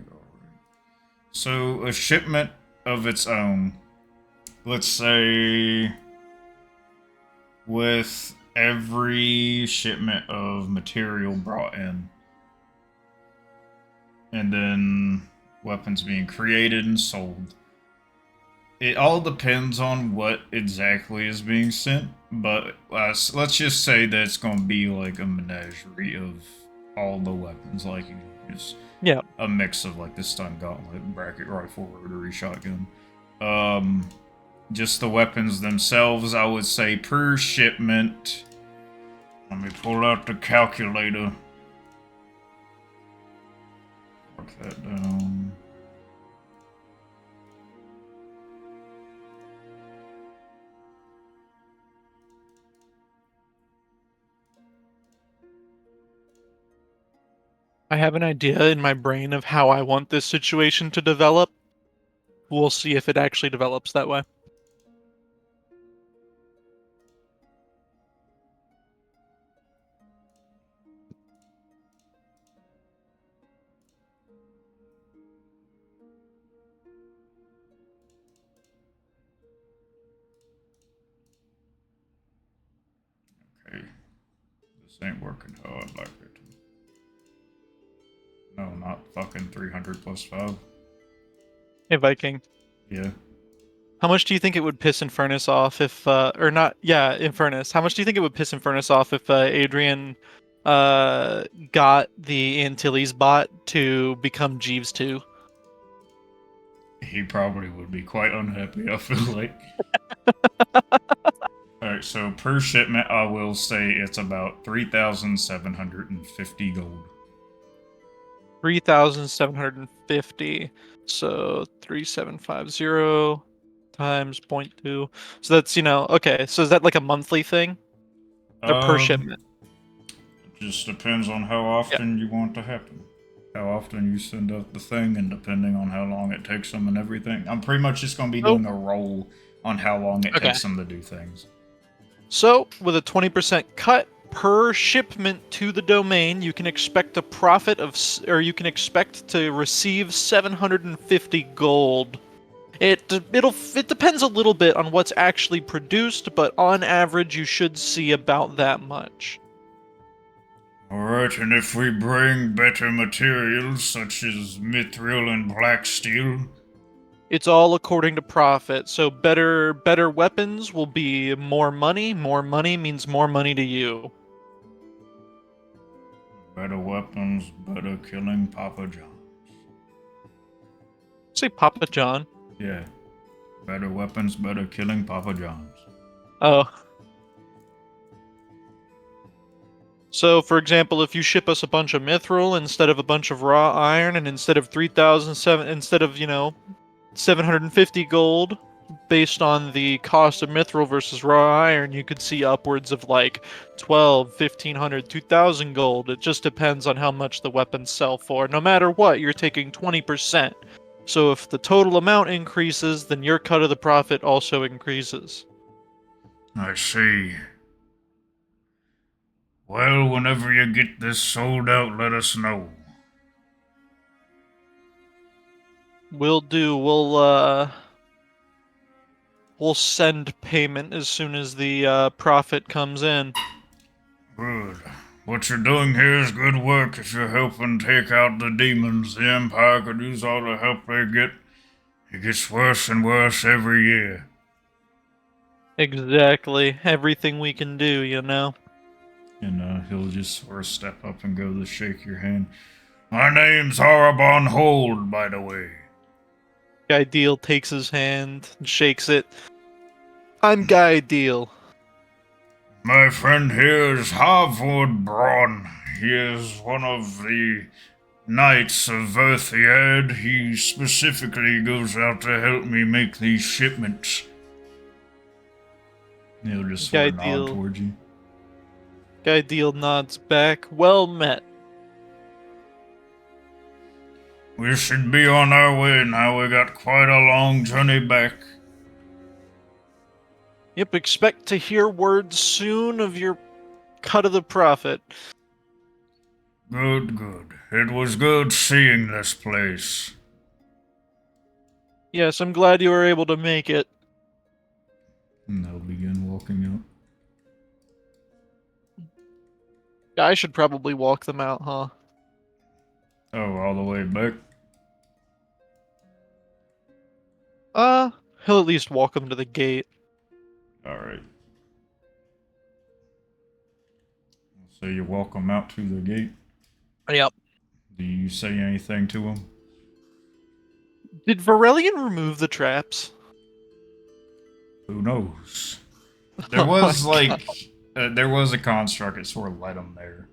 Alright. So, a shipment of its own. Let's say with every shipment of material brought in, and then weapons being created and sold. It all depends on what exactly is being sent, but let's just say that it's going to be like a menagerie of all the weapons, like you just Yeah. a mix of like the stun gauntlet, bracket rifle, rotary shotgun. Um, just the weapons themselves, I would say per shipment. Let me pull out the calculator. Mark that down. I have an idea in my brain of how I want this situation to develop. We'll see if it actually develops that way. Okay, this ain't working how I'd like it. No, not fucking 300 plus 5. Hey, Viking. Yeah. How much do you think it would piss Infernus off if, or not, yeah, Infernus. How much do you think it would piss Infernus off if Adrian got the Antilles bot to become Jeeves too? He probably would be quite unhappy, I feel like. Alright, so per shipment, I will say it's about 3,750 gold. 3,750. So 3,750 times 0.2. So that's, okay. So is that like a monthly thing? Or per Um, shipment? it just depends on how Yeah. often you want to happen. How often you send out the thing, and depending on how long it takes them and everything. I'm pretty much just going to be Oh, doing a roll on how long it okay. takes them to do things. So with a 20% cut per shipment to the domain, you can expect a profit of, or you can expect to receive 750 gold. It depends a little bit on what's actually produced, but on average, you should see about that much. Alright, and if we bring better materials such as mithril and black steel, It's all according to profit. So better weapons will be more money. More money means more money to you. Better weapons, better killing Papa John. Say Papa John. Yeah. Better weapons, better killing Papa John's. Oh. So, for example, if you ship us a bunch of mithril instead of a bunch of raw iron, and instead of 3,007, instead of 750 gold, based on the cost of mithril versus raw iron, you could see upwards of like 12, 1,500, 2,000 gold. It just depends on how much the weapons sell for. No matter what, you're taking 20%. So if the total amount increases, then your cut of the profit also increases. I see. Well, whenever you get this sold out, let us know. We'll do. We'll send payment as soon as the profit comes in. Good. What you're doing here is good work if you're helping take out the demons. The Empire could use all the help they get. It gets worse and worse every year. Exactly. Everything we can do, you know? And he'll just sort of step up and go to shake your hand. My name's Harabon Hold, by the way. Guy Deal takes his hand and shakes it. I'm Guy Deal. My friend here is Harvard Braun. He is one of the Knights of Vusseoxath. He specifically goes out to help me make these shipments. He'll just sort Guy of nod Deal. towards you. Guy Deal nods back. Well met. We should be on our way now. We got quite a long journey back. Yep, expect to hear words soon of your cut of the profit. Good, good. It was good seeing this place. Yes, I'm glad you were able to make it. And they'll begin walking out. I should probably walk them out, huh? Oh, all the way back? He'll at least walk them to the gate. Alright. So you walk them out to the gate. Yep. Do you say anything to them? Did Varelian remove the traps? Who knows? There Oh was my God. there was a construct that sort of led them there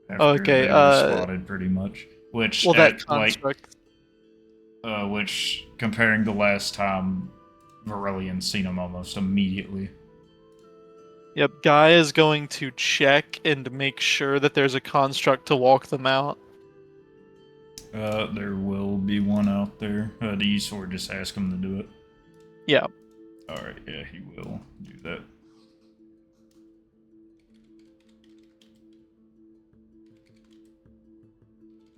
after Okay, they were spotted, pretty much. Which well, that at construct. which comparing to last time, Varelian seen them almost immediately. Yep, Guy is going to check and make sure that there's a construct to walk them out. There will be one out there. Do you sort of just ask him to do it? Yeah. Alright, yeah, he will do that.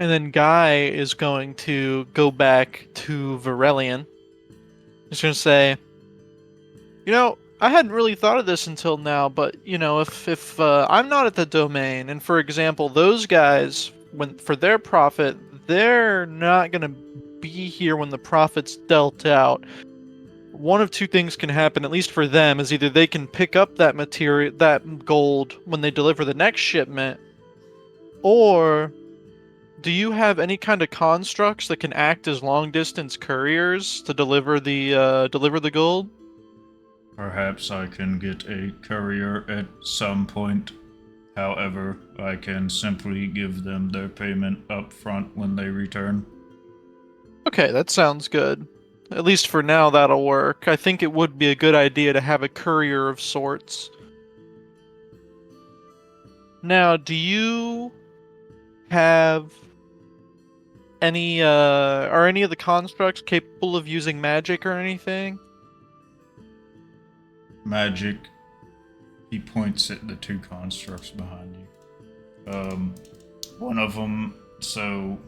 And then Guy is going to go back to Varelian. He's going to say, I hadn't really thought of this until now, but, if I'm not at the domain, and for example, those guys, for their profit, they're not going to be here when the profit's dealt out. One of two things can happen, at least for them, is either they can pick up that material, that gold, when they deliver the next shipment, or do you have any kind of constructs that can act as long-distance couriers to deliver the gold? Perhaps I can get a courier at some point. However, I can simply give them their payment up front when they return. Okay, that sounds good. At least for now, that'll work. I think it would be a good idea to have a courier of sorts. Now, do you have are any of the constructs capable of using magic or anything? Magic. He points at the two constructs behind you. One of them, so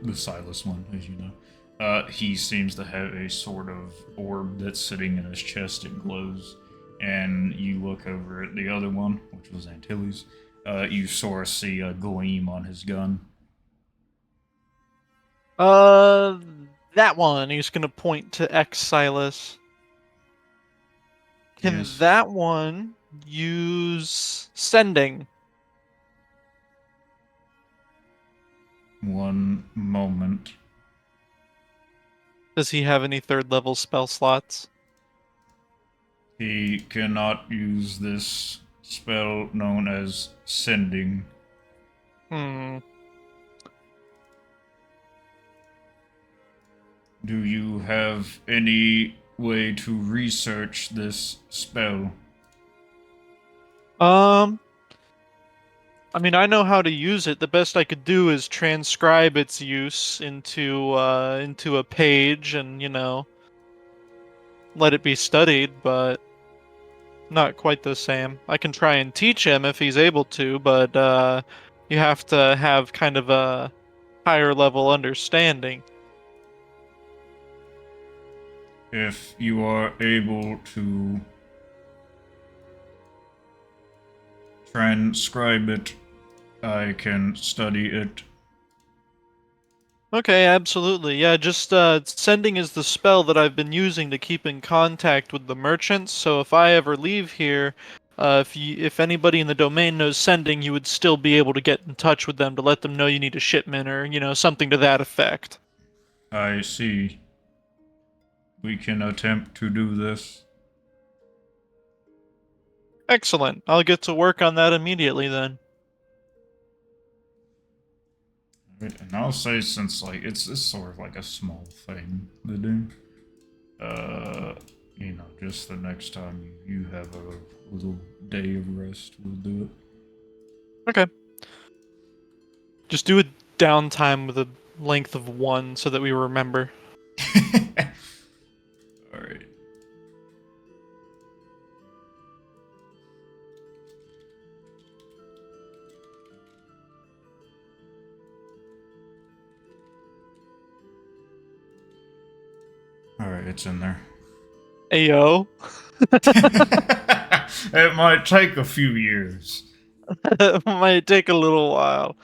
the Silas one, as you know, he seems to have a sort of orb that's sitting in his chest. It glows, and you look over at the other one, which was Antilles. You sort of see a gleam on his gun. Uh, that one. He's gonna point to X Silas. Can Yes. that one use sending? one moment. Does he have any third level spell slots? He cannot use this spell known as sending. Hmm. Do you have any way to research this spell? Um, I mean, I know how to use it. The best I could do is transcribe its use into a page and, let it be studied, but not quite the same. I can try and teach him if he's able to, but you have to have kind of a higher level understanding. If you are able to transcribe it, I can study it. Okay, absolutely. Yeah, just sending is the spell that I've been using to keep in contact with the merchants. So if I ever leave here, if anybody in the domain knows sending, you would still be able to get in touch with them to let them know you need a shipment or, something to that effect. I see. We can attempt to do this. Excellent. I'll get to work on that immediately then. And I'll say since like it's sort of like a small thing to do. Just the next time you have a little day of rest, we'll do Okay. Just do a downtime with a length of 1 so that we remember. it. All right. All right, it's in there. Ayo. It might take a few years. It might take a little while.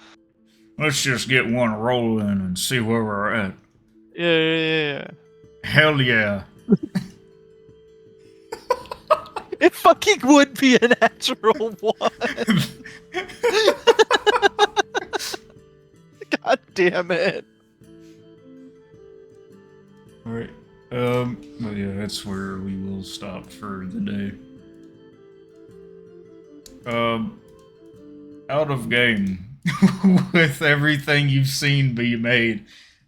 Let's just get one rolling and see where we're at. Yeah, yeah, yeah. Hell yeah. It fucking would be a natural 1. God damn it. All right. But yeah, that's where we will stop for the day. Out of game with everything you've seen be made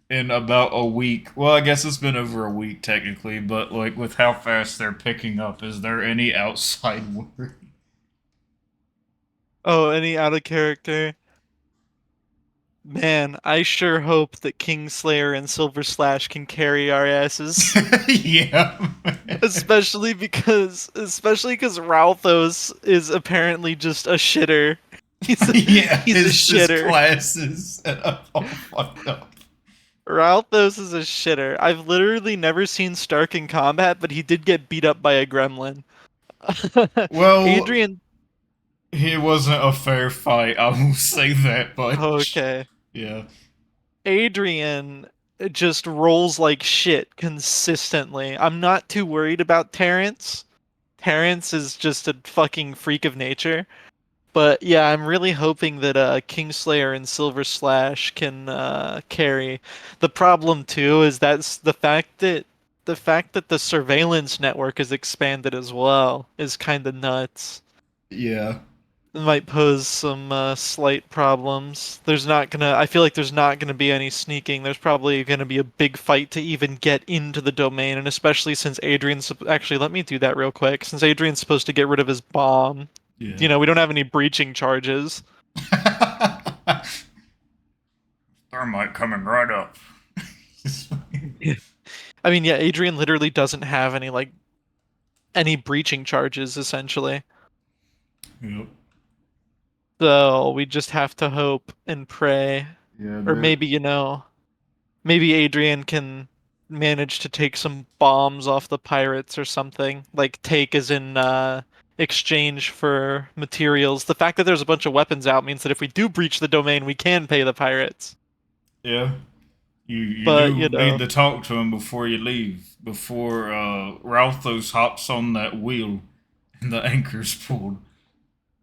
in about a week. Well, I guess it's been over a week technically, but like with how fast they're picking up, is there any outside worry? Oh, any out of character? Man, I sure hope that Kingslayer and Silver Slash can carry our asses. Yeah. Especially because Ralthos is apparently just a shitter. He's a, Yeah, he's a his shitter. class is set up all fucked up. Ralthos is a shitter. I've literally never seen Stark in combat, but he did get beat up by a gremlin. Well, Adrian. it wasn't a fair fight, I will say that much. Okay. Yeah. Adrian just rolls like shit consistently. I'm not too worried about Terrence. Terrence is just a fucking freak of nature. But yeah, I'm really hoping that Kingslayer and Silver Slash can carry. The problem too is that's the fact that the surveillance network is expanded as well is kind of nuts. Yeah. It might pose some slight problems. I feel like there's not gonna be any sneaking. There's probably gonna be a big fight to even get into the domain, and especially since actually, let me do that real quick. Since Adrian's supposed to get rid of his bomb, Yeah. we don't have any breaching charges. Thermite coming right up. I mean, yeah, Adrian literally doesn't have any breaching charges essentially. Yep. So we just have to hope and pray. Yeah, Or there. maybe Adrian can manage to take some bombs off the pirates or something. Like take as in exchange for materials. The fact that there's a bunch of weapons out means that if we do breach the domain, we can pay the pirates. Yeah. You But, do need to talk to him before you leave. Before Ralthos hops on that wheel and the anchor's pulled.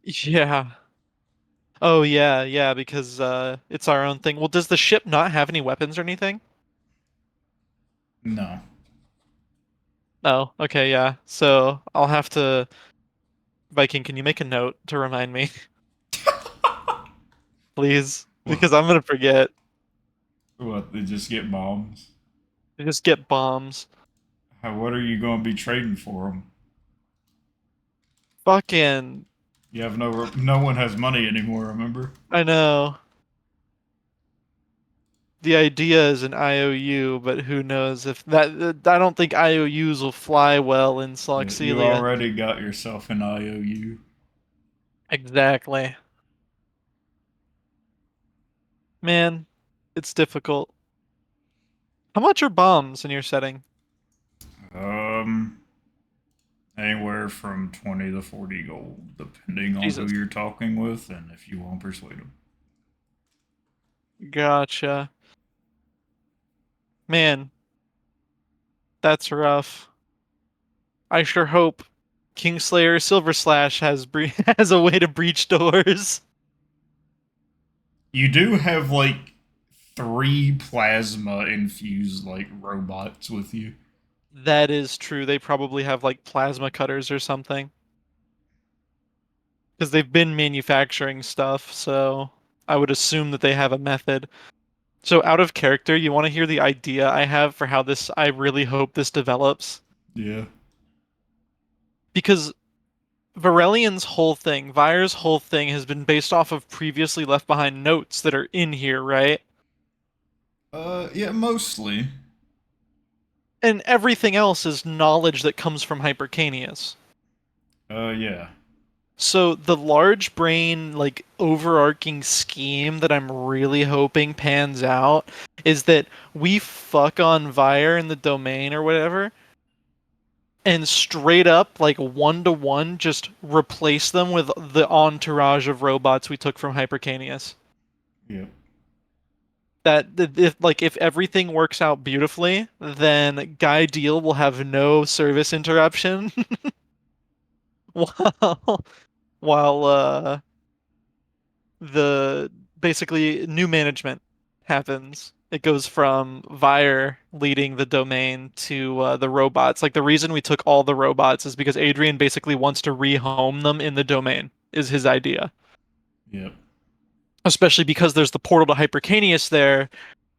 yeah. Oh yeah, yeah, because it's our own thing. Well, does the ship not have any weapons or anything? No. Oh, okay, yeah. So I'll have to Viking, can you make a note to remind me, please? Because I'm gonna forget. What, they just get bombs? Just get bombs. What are you going to be trading for them? Fucking You have no one has money anymore, remember? I know. The idea is an IOU, but who knows if I don't think IOUs will fly well in Yeah, you Sloxelia. already got yourself an IOU. Exactly. Man, it's difficult. How much are bombs in your setting? Um, Anywhere from 20 to 40 gold, depending on who Jesus. you're talking with and if you want to persuade them. Gotcha. Man, that's rough. I sure hope Kingslayer Silver Slash has a way to breach doors. You do have like three plasma infused like robots with you. That is true. They probably have like plasma cutters or something. Because they've been manufacturing stuff, so I would assume that they have a method. So out of character, you want to hear the idea I have for how this I really hope this develops? Yeah. Because Varelian's whole thing, Vire's whole thing has been based off of previously left behind notes that are in here, right? Yeah, mostly. And everything else is knowledge that comes from Hypercanius. Yeah. So the large brain, like overarching scheme that I'm really hoping pans out is that we fuck on Vire in the domain or whatever, and straight up, like 1-to-1, just replace them with the entourage of robots we took from Hypercanius. Yep. If everything works out beautifully, then Guy Deal will have no service interruption while while the basically new management happens. It goes from Vire leading the domain to the robots. Like the reason we took all the robots is because Adrian basically wants to rehome them in the domain, is his idea. Yep. Especially because there's the portal to Hypercanius there,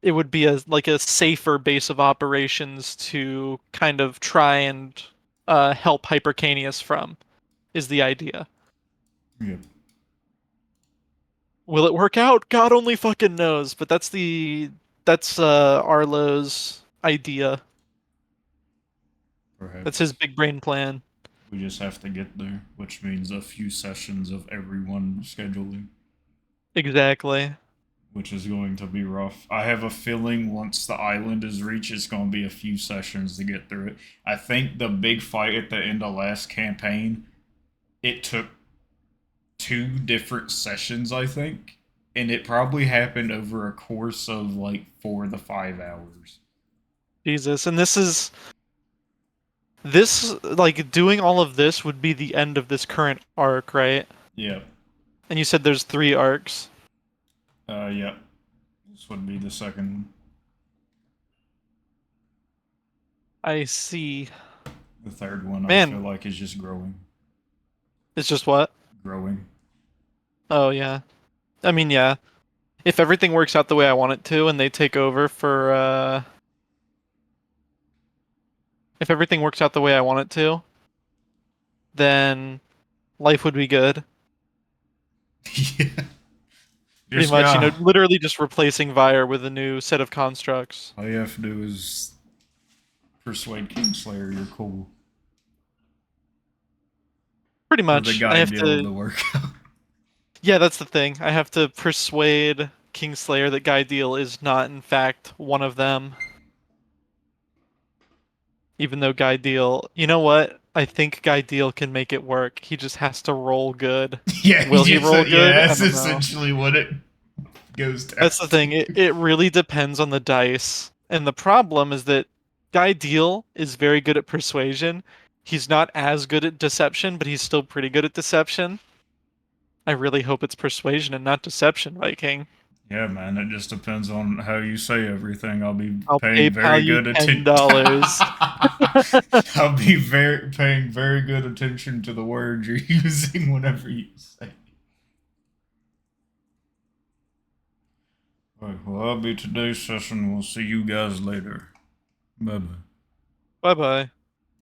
it would be a safer base of operations to kind of try and help Hypercanius from, is the idea. Yep. Will it work out? God only fucking knows. But that's Arlo's idea. That's his Perhaps. big brain plan. We just have to get there, which means a few sessions of everyone scheduling, Exactly. which is going to be rough. I have a feeling once the island is reached, it's going to be a few sessions to get through it. I think the big fight at the end of last campaign, it took two different sessions, I think, and it probably happened over a course of like 4 to 5 hours. Jesus. And this like doing all of this would be the end of this current arc, right? Yeah, And you said there's 3 arcs. yeah. This would be the second. I see. The third one, I feel Man, like, is just growing, it's just what? growing. Oh yeah. I mean, yeah. If everything works out the way I want it to and they take over for if everything works out the way I want it to, then life would be good. Yeah, Pretty just much, got. literally just replacing Vire with a new set of constructs. All you have to do is persuade Kingslayer you're cool Pretty for the much. I guy have deal to to work out. Yeah, that's the thing. I have to persuade Kingslayer that Guy Deal is not in fact one of them. Even though Guy Deal, you know what? I think Guy Deal can make it work. He just has to roll good. Yeah, Will he roll good? yeah, I that's don't know. essentially what it goes down That's the to. thing. It really depends on the dice. And the problem is that Guy Deal is very good at persuasion. He's not as good at deception, but he's still pretty good at deception. I really hope it's persuasion and not deception, Viking. Yeah, man, it just depends on how you say everything. I'll be I'll paying PayPal very you good attention. $10. I'll be paying very good attention to the words you're using whenever you say. Alright, well, that'll be today's session. We'll see you guys later. Bye bye. Bye bye.